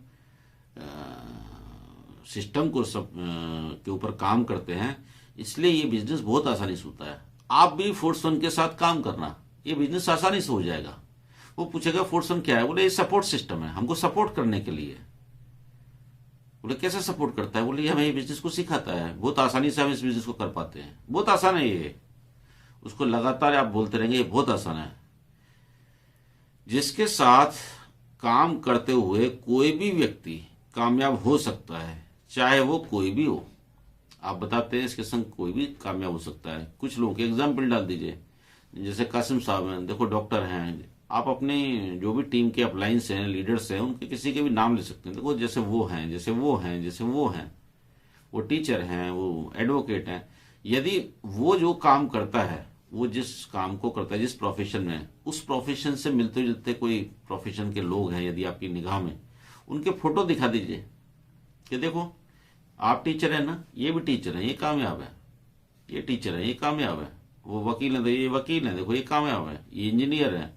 सिस्टम को सब के ऊपर काम करते हैं, इसलिए ये बिजनेस बहुत आसानी से होता है। आप भी फोर्स 1 के साथ काम करना, ये बिजनेस आसानी से हो जाएगा। वो पूछेगा फोर्स 1 क्या है, बोले ये सपोर्ट सिस्टम है, हमको सपोर्ट करने के लिए। बोले कैसे सपोर्ट करता है, बोले हमें ये बिजनेस को सिखाता है, बहुत आसानी से हम इस बिजनेस को कर पाते हैं, बहुत आसान है ये। उसको लगातार आप बोलते रहेंगे ये बहुत आसान है। जिसके साथ काम करते हुए कोई भी व्यक्ति कामयाब हो सकता है, चाहे वो कोई भी हो। आप बताते हैं इसके संग कोई भी कामयाब हो सकता है। कुछ लोगों के एग्जाम्पल डाल दीजिए, जैसे कासिम साहब हैं, देखो डॉक्टर हैं, आप अपने जो भी टीम के अप्लायंस हैं, लीडर्स हैं, उनके किसी के भी नाम ले सकते हैं। देखो जैसे वो हैं, जैसे वो हैं, जैसे वो हैं, वो टीचर हैं, वो एडवोकेट हैं। यदि वो जो काम करता है, वो जिस काम को करता है, जिस प्रोफेशन में, उस प्रोफेशन से मिलते जुलते कोई प्रोफेशन के लोग हैं यदि आपकी निगाह में, उनके फोटो दिखा दीजिए कि देखो आप टीचर है ना, ये भी टीचर है, ये कामयाब है, ये टीचर है, ये कामयाब है, वो वकील है, ये वकील है, देखो ये कामयाब है, ये इंजीनियर है,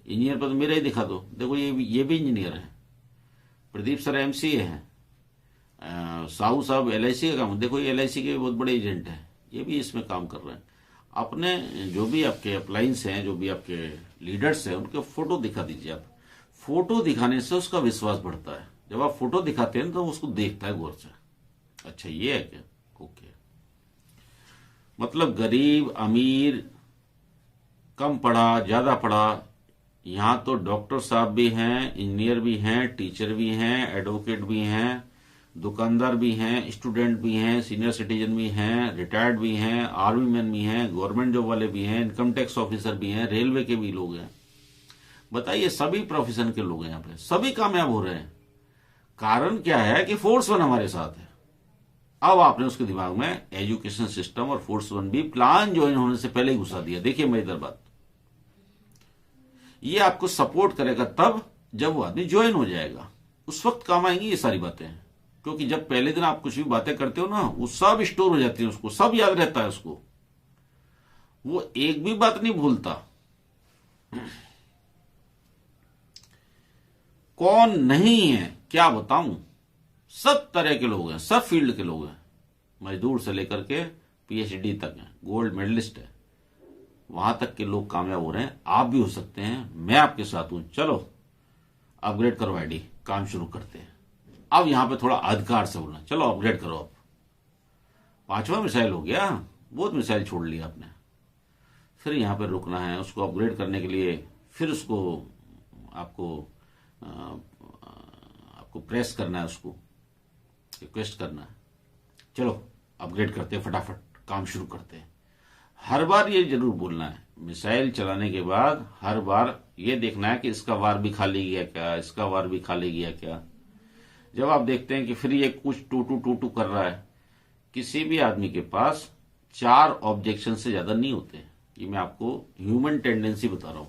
इंजीनियर पर तो मेरा ही दिखा दो, देखो ये भी इंजीनियर है, प्रदीप सर एमसीए हैं, साहू साहब LIC का काम, देखो ये LIC के बहुत बड़े एजेंट हैं, ये भी इसमें काम कर रहे हैं। अपने जो भी आपके अप्लायंस हैं, जो भी आपके लीडर्स हैं, उनके फोटो दिखा दीजिए आप। फोटो दिखाने से उसका विश्वास बढ़ता है। जब आप फोटो दिखाते हैं तो उसको देखता है गौर से, अच्छा ये है क्या, ओके। मतलब गरीब अमीर, कम पढ़ा ज्यादा पढ़ा, यहां तो डॉक्टर साहब भी हैं, इंजीनियर भी हैं, टीचर भी हैं, एडवोकेट भी हैं, दुकानदार भी हैं, स्टूडेंट भी हैं, सीनियर सिटीजन भी हैं, रिटायर्ड भी हैं, आर्मी मैन भी हैं, गवर्नमेंट जॉब वाले भी हैं, इनकम टैक्स ऑफिसर भी हैं, रेलवे के भी लोग हैं। बताइए, सभी प्रोफेशन के लोग हैं यहाँ पे, सभी कामयाब हो रहे हैं। कारण क्या है कि फोर्स 1 हमारे साथ है। अब आपने उसके दिमाग में एजुकेशन सिस्टम और फोर्स 1 भी प्लान ज्वाइन होने से पहले ही घुसा दिया। देखिए मजेदार बात, ये आपको सपोर्ट करेगा तब जब वो आदमी ज्वाइन हो जाएगा, उस वक्त काम आएंगी ये सारी बातें। क्योंकि जब पहले दिन आप कुछ भी बातें करते हो ना, वो सब स्टोर हो जाती है, उसको सब याद रहता है, उसको वो एक भी बात नहीं भूलता। कौन नहीं है क्या बताऊं, सब तरह के लोग हैं, सब फील्ड के लोग हैं, मजदूर से लेकर के PhD तक हैं, गोल्ड मेडलिस्ट है, वहां तक के लोग कामयाब हो रहे हैं। आप भी हो सकते हैं, मैं आपके साथ हूं। चलो अपग्रेड करो आईडी, काम शुरू करते हैं। अब यहां पे थोड़ा अधिकार से बोलना, चलो अपग्रेड करो। अब 5वां मिसाइल हो गया, बहुत मिसाइल छोड़ लिया आपने। फिर यहां पर रुकना है, उसको अपग्रेड करने के लिए फिर उसको आपको प्रेस करना है, उसको रिक्वेस्ट करना है, चलो अपग्रेड करते हैं, फटाफट काम शुरू करते हैं। हर बार ये जरूर बोलना है, मिसाइल चलाने के बाद हर बार ये देखना है कि इसका वार भी खाली गया क्या, इसका वार भी खाली गया क्या। जब आप देखते हैं कि फिर ये कुछ टू टू कर रहा है, किसी भी आदमी के पास 4 ऑब्जेक्शन से ज्यादा नहीं होते। ये मैं आपको ह्यूमन टेंडेंसी बता रहा हूं।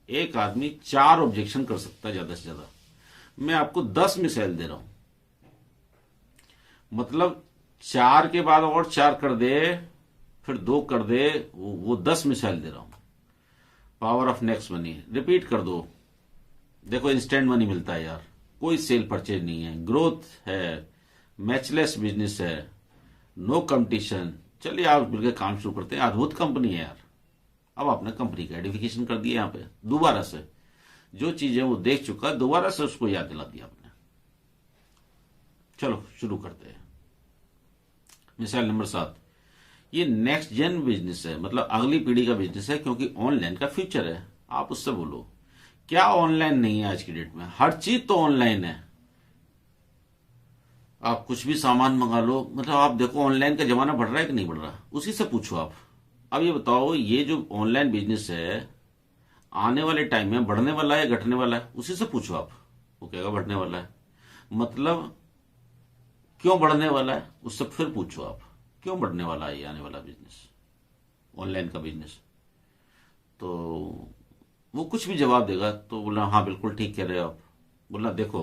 एक आदमी 4 ऑब्जेक्शन कर सकता है ज्यादा से ज्यादा। मैं आपको 10 मिसाइल दे रहा हूं, मतलब 4 के बाद और 4 कर दे, फिर 2 कर दे, वो 10 मिसाइल दे रहा हूं। Power of next money repeat कर दो। देखो इंस्टेंट मनी मिलता है यार, कोई सेल परचेज नहीं है, ग्रोथ है, मैचलेस बिजनेस है, नो कंपटीशन। चलिए आप मिलकर काम शुरू करते हैं, अद्भुत कंपनी है यार। अब आपने कंपनी का आइडेंटिफिकेशन कर दिया, यहां पे दोबारा से जो चीजें वो देख चुका दोबारा से उसको याद दिला दिया आपने। चलो शुरू करते हैं। मिसाल नंबर 7, ये नेक्स्ट जेन बिजनेस है, मतलब अगली पीढ़ी का बिजनेस है, क्योंकि ऑनलाइन का फ्यूचर है। आप उससे बोलो क्या ऑनलाइन नहीं है आज की डेट में, हर चीज तो ऑनलाइन है। आप कुछ भी सामान मंगा लो, मतलब आप देखो ऑनलाइन का जमाना बढ़ रहा है कि नहीं बढ़ रहा, उसी से पूछो आप। अब ये बताओ ये जो ऑनलाइन बिजनेस है आने वाले टाइम में बढ़ने वाला है या घटने वाला है, उसी से पूछो आप। वो कहेगा बढ़ने वाला है। मतलब क्यों बढ़ने वाला है, उससे फिर पूछो आप क्यों बढ़ने वाला है ये आने वाला बिजनेस, ऑनलाइन का बिजनेस। तो वो कुछ भी जवाब देगा तो बोला हाँ बिल्कुल ठीक कह रहे हो आप। बोला देखो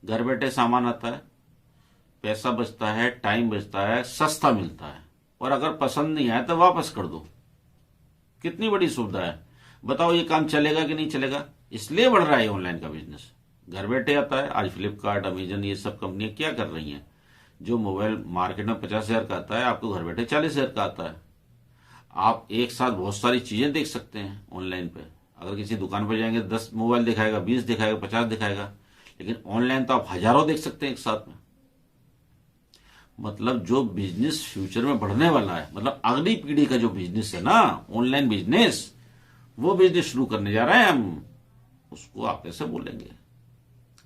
घर बैठे सामान आता है, पैसा बचता है, टाइम बचता है, सस्ता मिलता है, और अगर पसंद नहीं आया तो वापस कर दो। कितनी बड़ी सुविधा है। बताओ ये काम चलेगा कि नहीं चलेगा। इसलिए बढ़ रहा है ऑनलाइन का बिजनेस, घर बैठे आता है। आज फ्लिपकार्ट, अमेजन, ये सब कंपनियां क्या कर रही हैं, जो मोबाइल मार्केट में 50,000 का आता है आपको घर बैठे 40,000 का आता है। आप एक साथ बहुत सारी चीजें देख सकते हैं ऑनलाइन पे। अगर किसी दुकान पर जाएंगे 10 मोबाइल दिखाएगा, 20 दिखाएगा, 50 दिखाएगा, लेकिन ऑनलाइन तो आप हजारों देख सकते हैं एक साथ में। मतलब जो बिजनेस फ्यूचर में बढ़ने वाला है, मतलब अगली पीढ़ी का जो बिजनेस है ना, ऑनलाइन बिजनेस, वो बिजनेस शुरू करने जा रहे हैं हम। उसको आप कैसे बोलेंगे,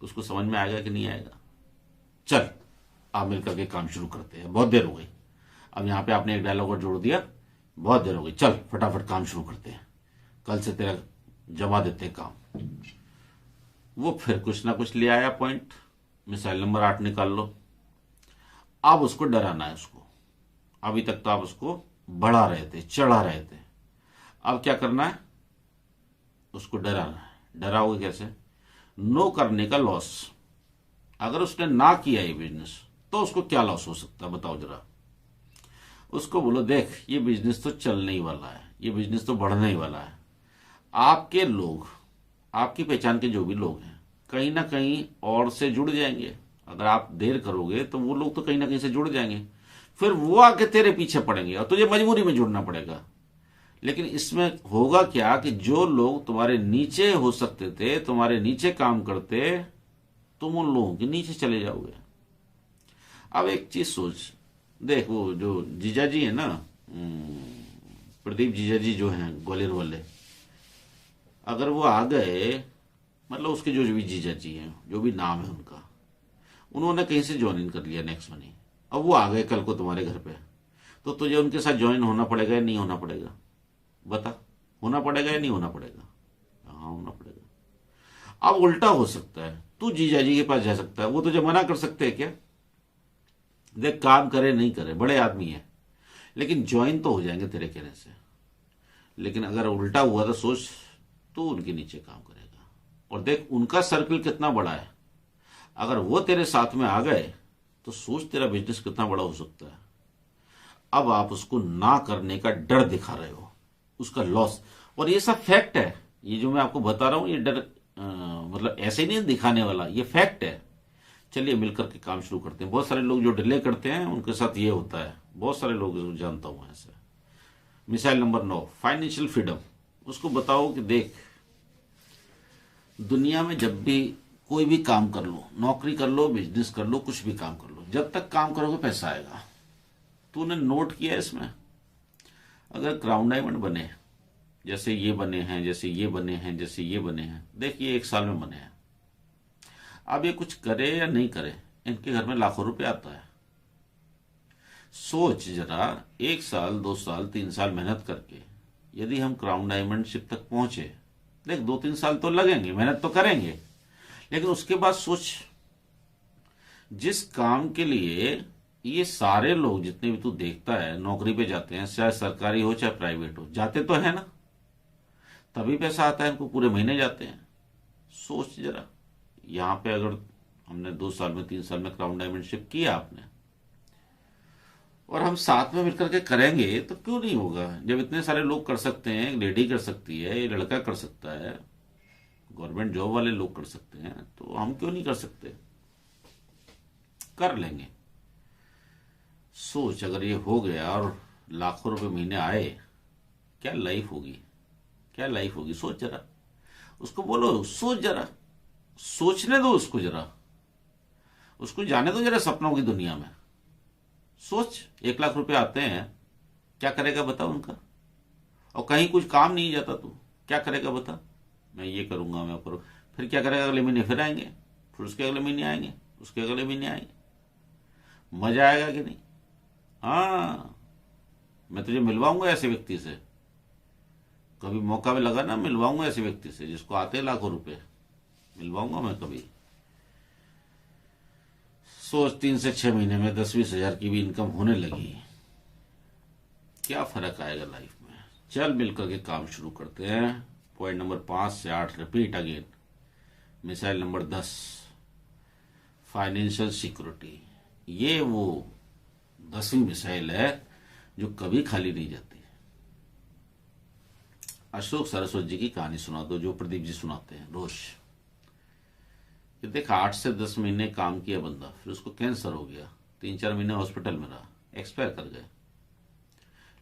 उसको समझ में आएगा कि नहीं आएगा। चल आप मिलकर के काम शुरू करते हैं, बहुत देर हो गई। अब यहां पे आपने एक डायलॉग और जोड़ दिया, बहुत देर हो गई। चल फटाफट काम शुरू करते हैं, कल से तेरा जमा देते हैं काम। वो फिर कुछ ना कुछ ले आया पॉइंट। मिसाइल नंबर 8 निकाल लो। अब उसको डराना है उसको। अभी तक तो आप उसको बढ़ा रहे थे, चढ़ा रहे थे। अब क्या करना है, उसको डराना है। डराओगे कैसे, नो करने का लॉस। अगर उसने ना किया ये बिजनेस तो उसको क्या लॉस हो सकता है बताओ जरा। उसको बोलो देख ये बिजनेस तो चलने ही वाला है, ये बिजनेस तो बढ़ने ही वाला है। आपके लोग, आपकी पहचान के जो भी लोग हैं, कहीं ना कहीं और से जुड़ जाएंगे। अगर आप देर करोगे तो वो लोग तो कहीं ना कहीं से जुड़ जाएंगे, फिर वो आके तेरे पीछे पड़ेंगे और तुझे मजबूरी में जुड़ना पड़ेगा। लेकिन इसमें होगा क्या कि जो लोग तुम्हारे नीचे हो सकते थे, तुम्हारे नीचे काम करते, तुम उन लोगों के नीचे चले जाओगे। अब एक चीज सोच, देख वो जो जीजाजी है ना, प्रदीप जीजाजी जो हैं ग्वालियर वाले, अगर वो आ गए, मतलब उसके जो भी जीजाजी हैं, जो भी नाम है उनका, उन्होंने कहीं से ज्वाइन इन कर लिया नेक्स्ट मनी, अब वो आ गए कल को तुम्हारे घर पे, तो तुझे उनके साथ ज्वाइन होना पड़ेगा या नहीं होना पड़ेगा। बता, होना पड़ेगा या नहीं होना पड़ेगा। हाँ होना पड़ेगा। अब उल्टा हो सकता है, तू जीजाजी के पास जा सकता है, वो तुझे मना कर सकते हैं क्या। देख काम करे नहीं करे, बड़े आदमी है, लेकिन ज्वाइन तो हो जाएंगे तेरे कहने से। लेकिन अगर उल्टा हुआ तो सोच, तू उनके नीचे काम करेगा, और देख उनका सर्कल कितना बड़ा है। अगर वो तेरे साथ में आ गए तो सोच तेरा बिजनेस कितना बड़ा हो सकता है। अब आप उसको ना करने का डर दिखा रहे हो, उसका लॉस। और ये सब फैक्ट है, ये जो मैं आपको बता रहा हूं ये डर मतलब ऐसे नहीं दिखाने वाला, ये फैक्ट है। चलिए मिलकर के काम शुरू करते हैं। बहुत सारे लोग जो डिले करते हैं उनके साथ ये होता है, बहुत सारे लोग जानता हूं ऐसे। Missile number 9, financial freedom. उसको बताओ कि देख दुनिया में जब भी कोई भी काम कर लो, नौकरी कर लो, बिजनेस कर लो, कुछ भी काम कर लो, जब तक काम करोगे पैसा आएगा। तूने नोट किया इसमें, अगर क्राउन डायमंड बने, जैसे ये बने हैं, जैसे ये बने हैं, जैसे ये बने हैं, देखिए 1 साल में बने हैं। अब ये कुछ करे या नहीं करे, इनके घर में लाखों रुपए आता है। सोच जरा, 1 साल 2 साल 3 साल मेहनत करके यदि हम क्राउन डायमंडशिप तक पहुंचे, देख 2-3 साल तो लगेंगे, मेहनत तो करेंगे, लेकिन उसके बाद सोच, जिस काम के लिए ये सारे लोग जितने भी तू देखता है नौकरी पे जाते हैं, चाहे सरकारी हो चाहे प्राइवेट हो, जाते तो है ना, तभी पैसा आता है, इनको पूरे महीने जाते हैं। सोच जरा, यहां पे अगर हमने 2 साल में 3 साल में क्राउन डायमंडशिप किया आपने, और हम साथ में मिलकर के करेंगे तो क्यों नहीं होगा? जब इतने सारे लोग कर सकते हैं, एक लेडी कर सकती है, ये लड़का कर सकता है, गवर्नमेंट जॉब वाले लोग कर सकते हैं, तो हम क्यों नहीं कर सकते? कर लेंगे। सोच, अगर ये हो गया और लाखों रुपए महीने आए, क्या लाइफ होगी, क्या लाइफ होगी? सोच जरा, उसको बोलो सोच जरा, सोचने दो उसको जरा, उसको जाने दो जरा सपनों की दुनिया में। सोच, 1 लाख रुपए आते हैं, क्या करेगा बता उनका? और कहीं कुछ काम नहीं जाता, तू क्या करेगा बता? मैं ये करूंगा, मैं करूँ, फिर क्या करेगा? अगले महीने फिर आएंगे, फिर उसके अगले महीने आएंगे, उसके अगले महीने आएंगे। मजा आएगा कि नहीं? हाँ, मैं तुझे मिलवाऊंगा ऐसे व्यक्ति से, कभी मौका भी लगा ना, मिलवाऊंगा ऐसे व्यक्ति से जिसको आते लाखों रुपए, मिलवाऊंगा मैं कभी। सोच, 3 से 6 महीने में 10-20 हजार की भी इनकम होने लगी, क्या फर्क आएगा लाइफ में? चल मिलकर के काम शुरू करते हैं। पॉइंट नंबर 5 से 8 repeat again. Missile number 10, financial security. ये वो 10वीं मिसाइल है जो कभी खाली नहीं जाती। अशोक सरस्वती जी की कहानी सुना दो, जो प्रदीप जी सुनाते हैं रोज। ये देख, 8 से 10 महीने काम किया बंदा, फिर उसको कैंसर हो गया, 3-4 महीने हॉस्पिटल में रहा, एक्सपायर कर गए,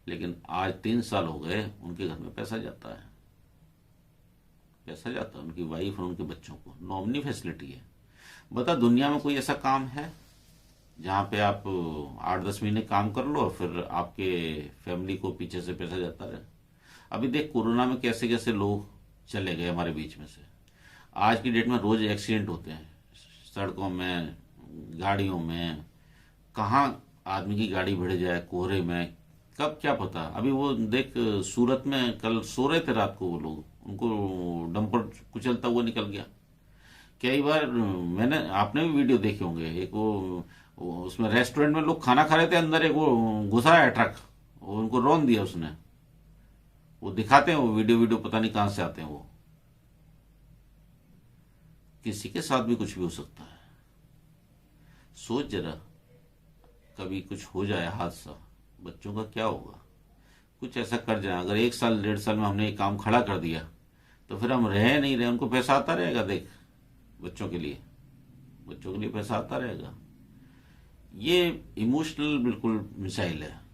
लेकिन आज 3 साल हो गए, उनके घर में पैसा जाता है, पैसा जाता है उनकी वाइफ और उनके बच्चों को, नॉमिनी फैसिलिटी है। बता, दुनिया में कोई ऐसा काम है जहां पे आप 8-10 महीने काम कर लो और फिर आपके फैमिली को पीछे से पैसा जाता रहे? अभी देख, कोरोना में कैसे कैसे लोग चले गए हमारे बीच में से। आज की डेट में रोज एक्सीडेंट होते हैं, सड़कों में, गाड़ियों में, कहाँ आदमी की गाड़ी भिड़ जाए कोहरे में, कब क्या पता। अभी वो देख, सूरत में कल सो रहे थे रात को वो लोग, उनको डंपर कुचलता हुआ निकल गया। कई बार मैंने, आपने भी वीडियो देखे होंगे, एक वो उसमें रेस्टोरेंट में लोग खाना खा रहे थे, अंदर एक वो घुसा है ट्रक, वो उनको रौंद दिया उसने। वो दिखाते हैं वो वीडियो पता नहीं कहां से आते हैं वो। किसी के साथ भी कुछ भी हो सकता है। सोच जरा, कभी कुछ हो जाए हादसा, बच्चों का क्या होगा? कुछ ऐसा कर जाए, अगर 1 साल 1.5 साल में हमने ये काम खड़ा कर दिया, तो फिर हम रहे नहीं रहे, उनको पैसा आता रहेगा। देख, बच्चों के लिए पैसा आता रहेगा। ये इमोशनल बिल्कुल मिसाइल है।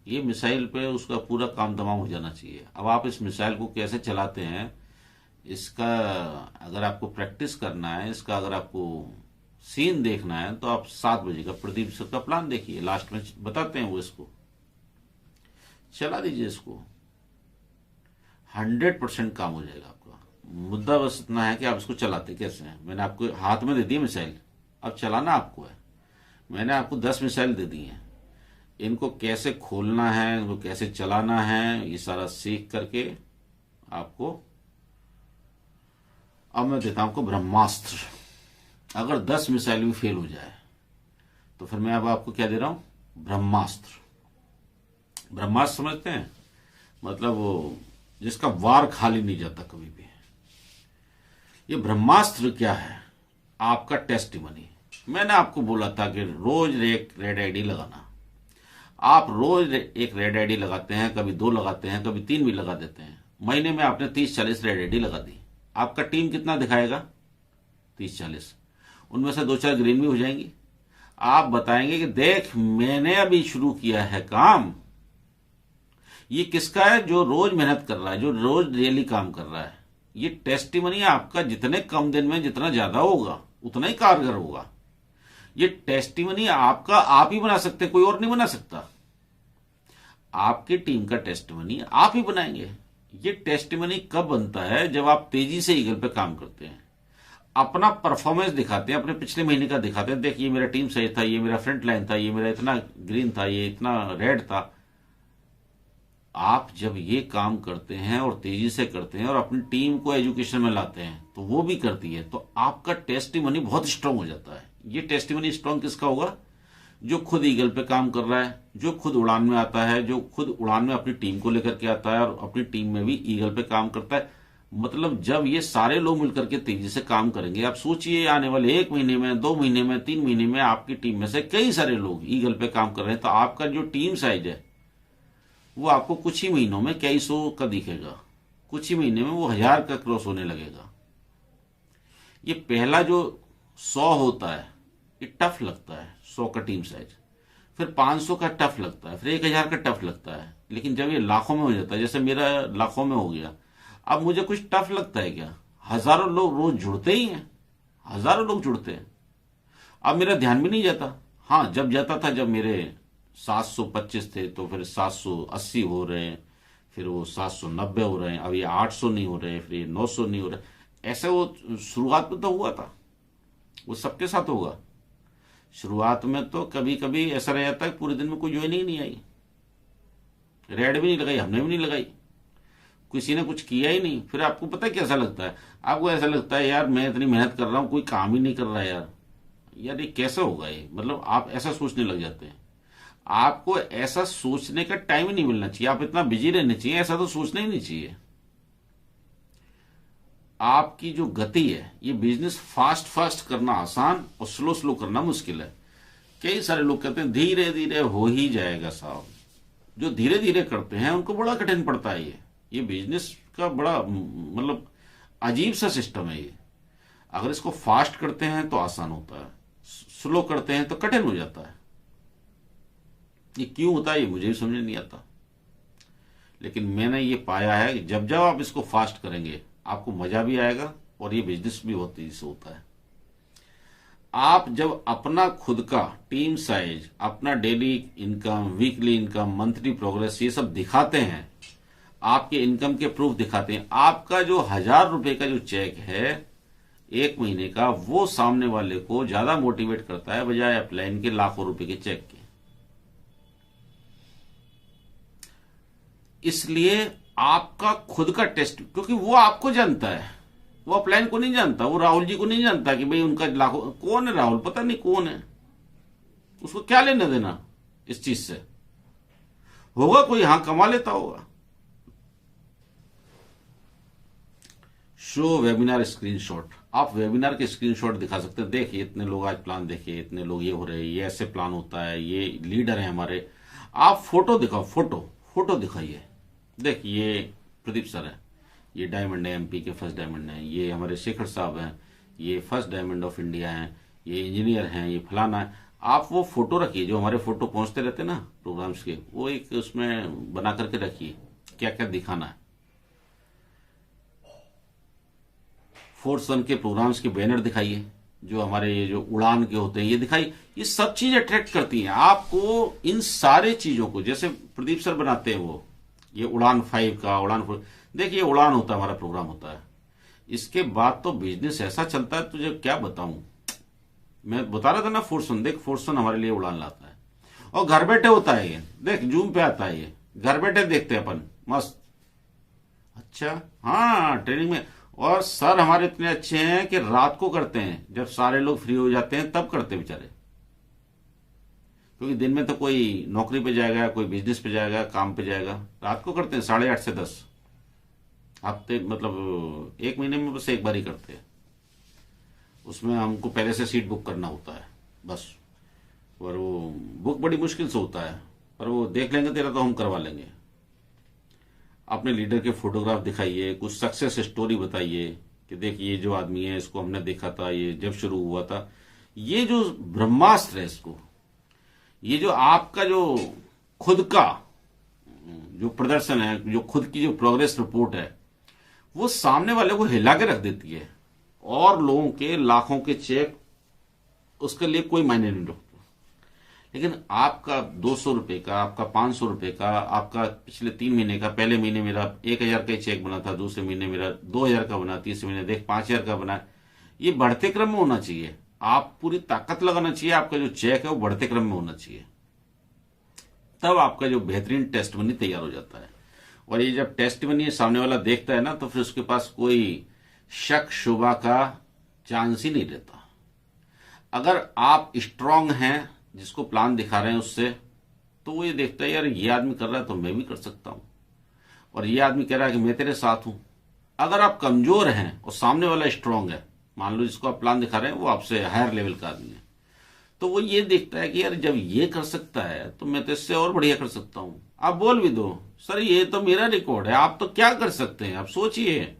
ये मिसाइल पे उसका पूरा काम तमाम हो जाना चाहिए। अब आप इस मिसाइल को कैसे चलाते हैं, इसका अगर आपको प्रैक्टिस करना है, इसका अगर आपको सीन देखना है, तो आप 7 बजे का प्रदीप सर का प्लान देखिए, लास्ट में बताते हैं वो। इसको चला दीजिए, इसको 100% काम हो जाएगा आपका। मुद्दा बस इतना है कि आप इसको चलाते कैसे हैं। मैंने आपको हाथ में दे दी मिसाइल, अब चलाना आपको है। मैंने आपको 10 मिसाइल दे दी हैं, इनको कैसे खोलना है, इनको कैसे चलाना है, ये सारा सीख करके आपको अब मैं देता हूं आपको ब्रह्मास्त्र। अगर 10 मिसाइल भी फेल हो जाए तो फिर मैं अब आपको क्या दे रहा हूं? ब्रह्मास्त्र। ब्रह्मास्त्र समझते हैं? मतलब वो जिसका वार खाली नहीं जाता कभी भी। ये ब्रह्मास्त्र क्या है? आपका टेस्टिमनी। मैंने आपको बोला था कि रोज एक रेड आईडी लगाना। आप रोज एक रेड आईडी लगाते हैं, कभी 2 लगाते हैं, कभी 3 भी लगा देते हैं। महीने में आपने 30-40 रेड आईडी लगा दी। आपका टीम कितना दिखाएगा? 30-40। उनमें से 2-4 ग्रीन भी हो जाएंगी। आप बताएंगे कि देख, मैंने अभी शुरू किया है काम। ये किसका है? जो रोज मेहनत कर रहा है, जो रोज डेली काम कर रहा है। ये टेस्टिमनी आपका जितने कम दिन में जितना ज्यादा होगा, उतना ही कारगर होगा। ये टेस्टिमनी आपका आप ही बना सकते, कोई और नहीं बना सकता। आपकी टीम का टेस्टिमनी आप ही बनाएंगे। ये टेस्टिमनी कब बनता है? जब आप तेजी से ईगल पे काम करते हैं। अपना परफॉर्मेंस दिखाते हैं, अपने पिछले महीने का दिखाते हैं, देखिए मेरा टीम सही था, ये मेरा फ्रंट लाइन था, ये मेरा इतना ग्रीन था, ये इतना रेड था। आप जब ये काम करते हैं और तेजी से करते हैं और अपनी टीम को एजुकेशन में लाते हैं तो वो भी करती है, तो आपका टेस्टिमनी बहुत स्ट्रांग हो जाता है। ये टेस्टिमनी स्ट्रांग किसका होगा? जो खुद ईगल पे काम कर रहा है, जो खुद उड़ान में आता है, जो खुद उड़ान में अपनी टीम को लेकर के आता है और अपनी टीम में भी ईगल पे काम करता है। मतलब जब ये सारे लोग मिलकर के तेजी से काम करेंगे, आप सोचिए आने वाले 1 महीने में, 2 महीने में, 3 महीने में आपकी टीम में से कई सारे लोग ईगल पे काम कर रहे हैं, तो आपका जो टीम साइज है वो आपको कुछ ही महीनों में कई सौ का दिखेगा, कुछ ही महीने में वो 1000 का क्रॉस होने लगेगा। ये पहला जो 100 होता है ये टफ लगता है, 100 का टीम साइज, फिर 500 का टफ लगता है, फिर 1000 का टफ लगता है। लेकिन जब ये लाखों में हो जाता है, जैसे मेरा लाखों में हो गया, अब मुझे कुछ टफ लगता है क्या? हजारों लोग रोज जुड़ते ही हैं, हजारों लोग जुड़ते हैं। अब मेरा ध्यान भी नहीं जाता। हाँ, जब जाता था, जब मेरे 725 थे तो फिर 780 हो रहे हैं, फिर वो 790 हो रहे हैं, अब ये 800 नहीं हो रहे, फिर ये 900 नहीं हो रहे। ऐसे वो शुरुआत में तो हुआ था, वो सबके साथ होगा। शुरुआत में तो कभी कभी ऐसा रह जाता है पूरे दिन में कोई ज्वाइन ही नहीं आई, रेड भी नहीं लगाई, हमने भी नहीं लगाई, किसी ने कुछ किया ही नहीं। फिर आपको पता है कैसा लगता है? आपको ऐसा लगता है यार मैं इतनी मेहनत कर रहा हूं, कोई काम ही नहीं कर रहा है यार, यार ये कैसे होगा ये? मतलब आप ऐसा सोचने लग जाते हैं। आपको ऐसा सोचने का टाइम ही नहीं मिलना चाहिए, आप इतना बिजी रहने चाहिए, ऐसा तो सोचना ही नहीं चाहिए। आपकी जो गति है, ये बिजनेस फास्ट फास्ट करना आसान और स्लो स्लो करना मुश्किल है। कई सारे लोग कहते हैं धीरे धीरे हो ही जाएगा साहब। जो धीरे धीरे करते हैं उनको बड़ा कठिन पड़ता है। ये बिजनेस का बड़ा मतलब अजीब सा सिस्टम है ये। अगर इसको फास्ट करते हैं तो आसान होता है, स्लो करते हैं तो कठिन हो जाता है। ये क्यों होता है ये मुझे भी समझ नहीं आता। लेकिन मैंने ये पाया है कि जब जब आप इसको फास्ट करेंगे आपको मजा भी आएगा और ये बिजनेस भी बहुत तेजी से होता है। आप जब अपना खुद का टीम साइज, अपना daily income, weekly income, monthly progress ये सब दिखाते हैं, आपके इनकम के प्रूफ दिखाते हैं, आपका जो 1000 रुपए का जो चेक है 1 महीने का, वो सामने वाले को ज्यादा मोटिवेट करता है बजाय अपलाइन के लाखों रुपए के चेक के। इसलिए आपका खुद का टेस्ट, क्योंकि वो आपको जानता है, वो अपलाइन को नहीं जानता, वो राहुल जी को नहीं जानता कि भाई उनका लाखों, कौन है राहुल, पता नहीं कौन है, उसको क्या लेना देना इस चीज से। होगा कोई, हाँ कमा लेता होगा। शो वेबिनार स्क्रीनशॉट, आप वेबिनार के स्क्रीनशॉट दिखा सकते हैं। देखिए इतने लोग आज प्लान देखिए, इतने लोग ये हो रहे हैं, ये ऐसे प्लान होता है, ये लीडर है हमारे। आप फोटो दिखाओ, फोटो दिखाइए। देखिए ये प्रदीप सर है, ये डायमंड है, एमपी के फर्स्ट डायमंड है, ये हमारे शेखर साहब हैं, ये फर्स्ट डायमंड ऑफ इंडिया हैं, ये इंजीनियर हैं, ये फलाना है। आप वो फोटो रखिए, जो हमारे फोटो पहुंचते रहते हैं ना प्रोग्राम्स के, वो एक उसमें बना करके रखिए क्या क्या दिखाना है। फोर्थ सन के प्रोग्राम्स के बैनर दिखाइए, जो हमारे ये जो उड़ान के होते हैं ये दिखाइए। ये सब चीज अट्रैक्ट करती हैं आपको। इन सारे चीजों को जैसे प्रदीप सर बनाते हैं, वो ये उड़ान 5 का, उड़ान 4, देखिए उड़ान होता है, हमारा प्रोग्राम होता है। इसके बाद तो बिजनेस ऐसा चलता है, तुझे क्या बताऊं। मैं बता रहा था ना फोर्सन, देख फोर्सन हमारे लिए उड़ान लाता है और घर बैठे होता है ये, देख जूम पे आता है, ये घर बैठे देखते हैं अपन मस्त। अच्छा हाँ, ट्रेनिंग में। और सर हमारे इतने अच्छे हैं कि रात को करते हैं, जब सारे लोग फ्री हो जाते हैं तब करते बेचारे, क्योंकि दिन में तो कोई नौकरी पे जाएगा, कोई बिजनेस पे जाएगा, काम पे जाएगा। रात को करते हैं 8:30 से 10, हफ्ते मतलब 1 महीने में बस एक बार ही करते हैं। उसमें हमको पहले से सीट बुक करना होता है बस, और वो बुक बड़ी मुश्किल से होता है, पर वो देख लेंगे तेरा तो हम करवा लेंगे। अपने लीडर के फोटोग्राफ दिखाइए, कुछ सक्सेस स्टोरी बताइए कि देखिए ये जो आदमी है इसको हमने देखा था, ये जब शुरू हुआ था। ये जो ब्रह्मास्त्र है इसको, ये जो आपका जो खुद का जो प्रदर्शन है, जो खुद की जो प्रोग्रेस रिपोर्ट है, वो सामने वाले को हिला के रख देती है। और लोगों के लाखों के चेक उसके लिए कोई मायने नहीं रखता। लेकिन आपका 200 रुपए का, आपका 500 रुपए का, आपका पिछले 3 महीने का, पहले महीने मेरा 1000 का चेक बना था, दूसरे महीने मेरा 2000 का बना, तीसरे महीने देख 5000 का बना। ये बढ़ते क्रम में होना चाहिए। आप पूरी ताकत लगाना चाहिए, आपका जो चेक है वो बढ़ते क्रम में होना चाहिए, तब आपका जो बेहतरीन टेस्ट मनी तैयार हो जाता है। और ये जब टेस्ट मनी सामने वाला देखता है ना, तो फिर उसके पास कोई शक शुबा का चांस ही नहीं रहता। अगर आप स्ट्रांग हैं, जिसको प्लान दिखा रहे हैं उससे, तो वो ये देखता है यार ये आदमी कर रहा है तो मैं भी कर सकता हूं, और ये आदमी कह रहा है कि मैं तेरे साथ हूं। अगर आप कमजोर हैं और सामने वाला स्ट्रांग है, मान लो जिसको आप प्लान दिखा रहे हैं वो आपसे हायर लेवल का आदमी है, तो वो ये देखता है कि यार जब ये कर सकता है तो मैं तो इससे और बढ़िया कर सकता हूं। आप बोल भी दो, सर ये तो मेरा रिकॉर्ड है, आप तो क्या कर सकते हैं, आप सोचिए,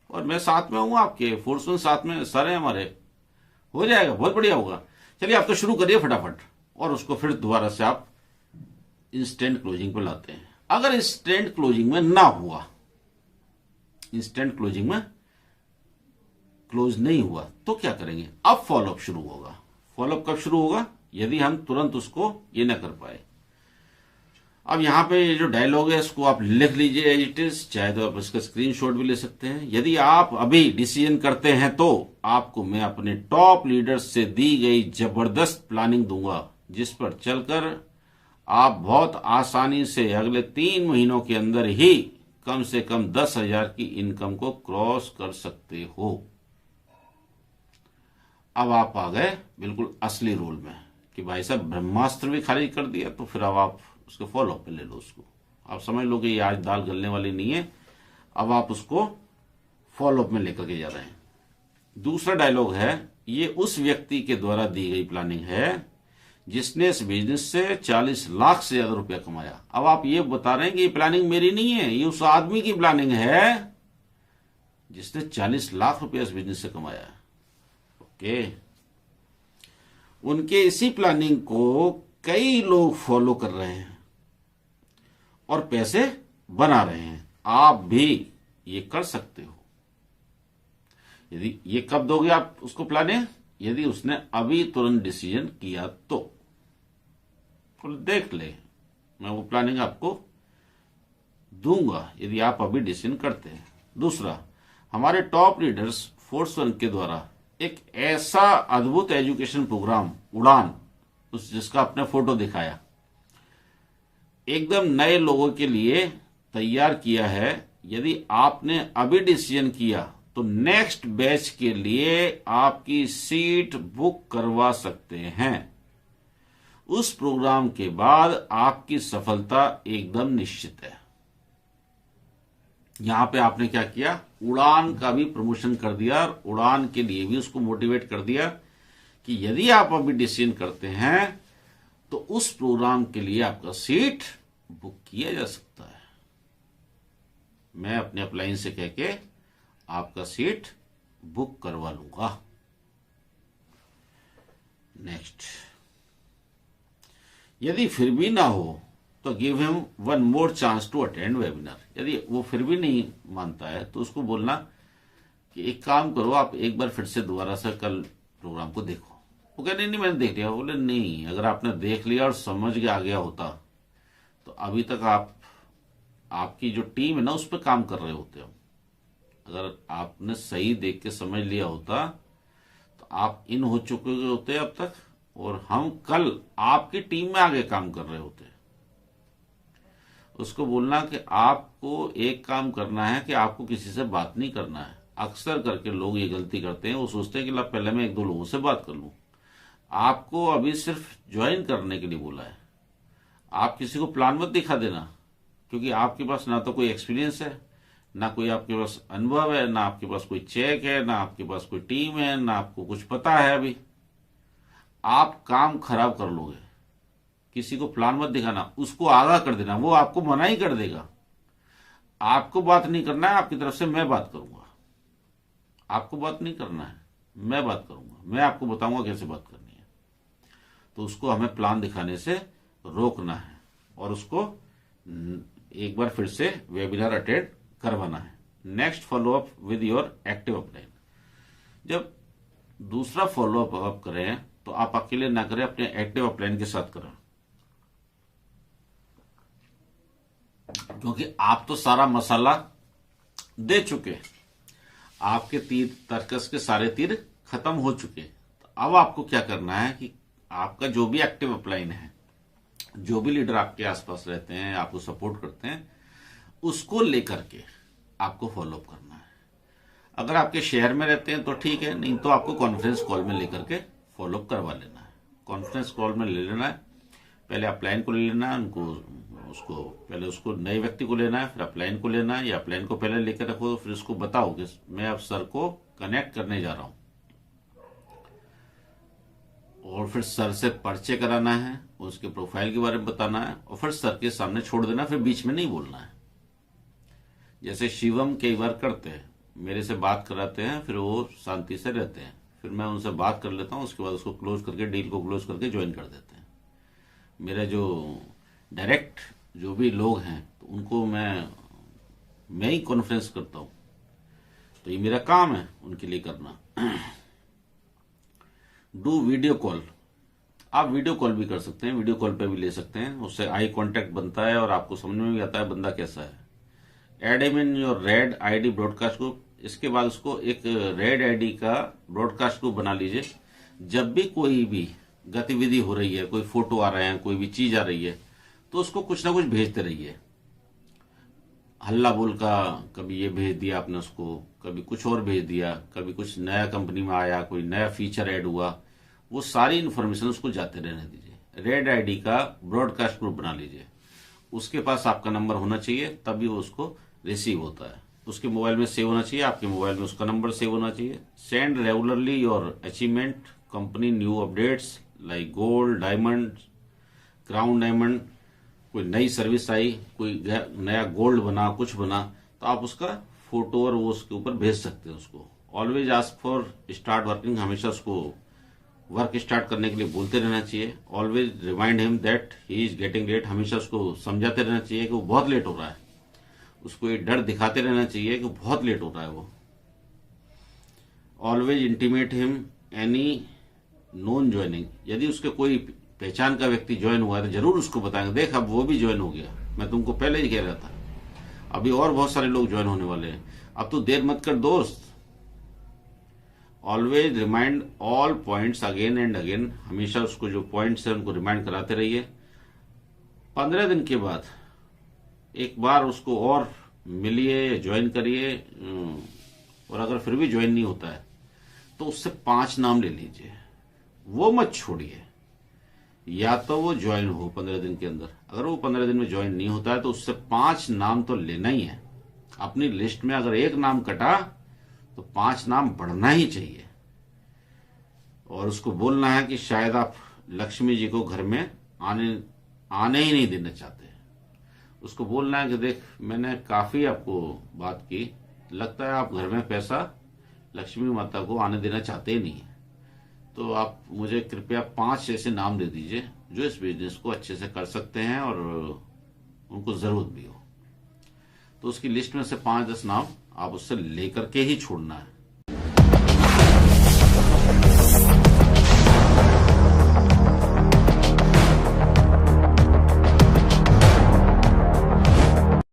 और मैं साथ में हूं आपके, फोर्समैन साथ में सर है हमारे, हो जाएगा, बहुत बढ़िया होगा। चलिए आप तो शुरू करिए फटाफट, और उसको फिर दोबारा से आप इंस्टेंट क्लोजिंग पे लाते हैं। अगर इंस्टेंट क्लोजिंग में ना हुआ, इंस्टेंट क्लोजिंग में क्लोज नहीं हुआ, तो क्या करेंगे? अब फॉलोअप शुरू होगा। फॉलोअप कब शुरू होगा? यदि हम तुरंत उसको ये ना कर पाए। अब यहां पे ये जो डायलॉग है इसको आप लिख लीजिए एज इट इज, चाहे तो आप इसका स्क्रीनशॉट भी ले सकते हैं। यदि आप अभी डिसीजन करते हैं तो आपको मैं अपने टॉप लीडर्स से दी गई जबरदस्त प्लानिंग दूंगा, जिस पर चलकर आप बहुत आसानी से अगले 3 महीनों के अंदर ही कम से कम 10,000 की इनकम को क्रॉस कर सकते हो। अब आप आ गए बिल्कुल असली रोल में कि भाई साहब ब्रह्मास्त्र भी खारिज कर दिया, तो फिर अब आप उसके फॉलोअप पे ले लो उसको। आप समझ लो कि ये आज दाल गलने वाली नहीं है, अब आप उसको फॉलोअप में लेकर के जा रहे हैं। दूसरा डायलॉग है, ये उस व्यक्ति के द्वारा दी गई प्लानिंग है जिसने इस बिजनेस से 40 लाख से ज्यादा रुपया कमाया। अब आप ये बता रहे हैं कि ये प्लानिंग मेरी नहीं है, ये उस आदमी की प्लानिंग है जिसने 40 लाख रुपया इस बिजनेस से कमाया है। ओके, उनके इसी प्लानिंग को कई लोग फॉलो कर रहे हैं और पैसे बना रहे हैं। आप भी ये कर सकते हो। यदि ये कब दोगे आप उसको प्लानिंग? यदि उसने अभी तुरंत डिसीजन किया तो देख ले, मैं वो प्लानिंग आपको दूंगा यदि आप अभी डिसीजन करते हैं। दूसरा, हमारे टॉप लीडर्स फोर्स1 के द्वारा एक ऐसा अद्भुत एजुकेशन प्रोग्राम उड़ान, उस जिसका आपने फोटो दिखाया, एकदम नए लोगों के लिए तैयार किया है। यदि आपने अभी डिसीजन किया तो नेक्स्ट बैच के लिए आपकी सीट बुक करवा सकते हैं। उस प्रोग्राम के बाद आपकी सफलता एकदम निश्चित है। यहां पे आपने क्या किया? उड़ान का भी प्रमोशन कर दिया और उड़ान के लिए भी उसको मोटिवेट कर दिया कि यदि आप अभी डिसीजन करते हैं तो उस प्रोग्राम के लिए आपका सीट बुक किया जा सकता है। मैं अपने अपलाइन से कह के आपका सीट बुक करवा लूंगा। नेक्स्ट, यदि फिर भी ना हो तो give him 1 more chance to attend webinar. यदि वो फिर भी नहीं मानता है तो उसको बोलना कि एक काम करो, आप एक बार फिर से दोबारा से कल प्रोग्राम को देखो। वो कह नहीं मैंने देख लिया। बोले नहीं, अगर आपने देख लिया और समझ के आ गया होता तो अभी तक आपकी जो टीम है ना उस पर काम कर रहे होते हो। अगर आपने सही देख के समझ लिया होता तो आप इन हो चुके होते अब तक, और हम कल आपकी टीम में आगे काम कर रहे होते। उसको बोलना कि आपको एक काम करना है कि आपको किसी से बात नहीं करना है। अक्सर करके लोग ये गलती करते हैं, वो सोचते हैं कि ला पहले मैं 1-2 लोगों से बात कर लूं। आपको अभी सिर्फ ज्वाइन करने के लिए बोला है। आप किसी को प्लान मत दिखा देना, क्योंकि आपके पास ना तो कोई एक्सपीरियंस है, ना कोई आपके पास अनुभव है, ना आपके पास कोई चेक है, ना आपके पास कोई टीम है, ना आपको कुछ पता है। अभी आप काम खराब कर लोगे। किसी को प्लान मत दिखाना, उसको आगाह कर देना, वो आपको मना ही कर देगा। आपको बात नहीं करना है, आपकी तरफ से मैं बात करूंगा। आपको बात नहीं करना है, मैं बात करूंगा, मैं आपको बताऊंगा कैसे बात करनी है। तो उसको हमें प्लान दिखाने से रोकना है और उसको एक बार फिर से वेबिनार अटेंड करवाना है। Next follow up with your active upline. जब दूसरा फॉलोअप आप करें तो आप अकेले ना करें, अपने एक्टिव अपलाइन के साथ करें, क्योंकि आप तो सारा मसाला दे चुके। आपके तीर तर्कस के सारे तीर खत्म हो चुके। तो अब आपको क्या करना है कि आपका जो भी एक्टिव अपलाइन है, जो भी लीडर आपके आसपास रहते हैं, आपको सपोर्ट करते हैं, उसको लेकर के आपको फॉलोअप करना है। अगर आपके शहर में रहते हैं तो ठीक है, नहीं तो आपको कॉन्फ्रेंस कॉल में लेकर के फॉलोअप करवा लेना है। कॉन्फ्रेंस कॉल में ले लेना है, पहले अपलाइन को ले लेना है, उसको नए व्यक्ति को लेना है, फिर अपलाइन को लेना है, या अपलाइन को पहले लेकर रखो, फिर उसको बताओ कि मैं अब सर को कनेक्ट करने जा रहा हूं, और फिर सर से परिचय कराना है, उसके प्रोफाइल के बारे में बताना है, और फिर सर के सामने छोड़ देना, फिर बीच में नहीं बोलना है। जैसे शिवम कई बार करते हैं, मेरे से बात कराते हैं, फिर वो शांति से रहते हैं, फिर मैं उनसे बात कर लेता हूं, उसके बाद उसको क्लोज करके, डील को क्लोज करके ज्वाइन कर देते हैं। मेरे जो डायरेक्ट जो भी लोग हैं तो उनको मैं ही कॉन्फ्रेंस करता हूं, तो ये मेरा काम है उनके लिए करना। Do video call. आप वीडियो कॉल भी कर सकते हैं, वीडियो कॉल पे भी ले सकते हैं, उससे आई कांटेक्ट बनता है और आपको समझ में भी आता है बंदा कैसा है। Add him in your red ID broadcast group. इसके बाद उसको एक रेड आईडी का ब्रॉडकास्ट ग्रुप बना लीजिए। जब भी कोई भी गतिविधि हो रही है, कोई फोटो आ रहे हैं, कोई भी चीज आ रही है, तो उसको कुछ ना कुछ भेजते रहिए। हल्ला बोल का कभी ये भेज दिया आपने उसको, कभी कुछ और भेज दिया, कभी कुछ नया कंपनी में आया, कोई नया फीचर ऐड हुआ, वो सारी इन्फॉर्मेशन उसको जाते रहने दीजिए। रेड आईडी का ब्रॉडकास्ट ग्रुप बना लीजिए। उसके पास आपका नंबर होना चाहिए, तभी वो उसको रिसीव होता है। उसके मोबाइल में सेव होना चाहिए, आपके मोबाइल में उसका नंबर सेव होना चाहिए। Send regularly your achievement, company new updates like gold, diamond, crown diamond, कोई नई सर्विस आई, कोई नया गोल्ड बना, कुछ बना, तो आप उसका फोटो और वो उसके ऊपर भेज सकते हैं उसको। Always ask for start working. हमेशा उसको वर्क स्टार्ट करने के लिए बोलते रहना चाहिए। Always remind him that he is getting late. हमेशा उसको समझाते रहना चाहिए कि वो बहुत लेट हो रहा है। उसको ये डर दिखाते रहना चाहिए कि बहुत लेट हो रहा है वो। Always intimate him any non joining. यदि उसके कोई पहचान का व्यक्ति ज्वाइन हुआ है तो जरूर उसको बताएंगे, देख अब वो भी ज्वाइन हो गया, मैं तुमको पहले ही कह रहा था, अभी और बहुत सारे लोग ज्वाइन होने वाले हैं, अब तू देर मत कर दोस्त। Always remind all points again and again. हमेशा उसको जो पॉइंट्स है उनको रिमाइंड कराते रहिए। 15 दिन के बाद एक बार उसको और मिलिए, ज्वाइन करिए, और अगर फिर भी ज्वाइन नहीं होता है तो उससे 5 नाम ले लीजिए, वो मत छोड़िए। या तो वो ज्वाइन हो 15 दिन के अंदर, अगर वो 15 दिन में ज्वाइन नहीं होता है तो उससे 5 नाम तो लेना ही है। अपनी लिस्ट में अगर एक नाम कटा तो 5 नाम बढ़ना ही चाहिए। और उसको बोलना है कि शायद आप लक्ष्मी जी को घर में आने ही नहीं देना चाहते। उसको बोलना है कि देख मैंने काफी आपको बात की, लगता है आप घर में पैसा लक्ष्मी माता को आने देना चाहते ही नहीं है, तो आप मुझे कृपया 5 ऐसे नाम दे दीजिए जो इस बिजनेस को अच्छे से कर सकते हैं और उनको जरूरत भी हो। तो उसकी लिस्ट में से 5-10 नाम आप उससे लेकर के ही छोड़ना है।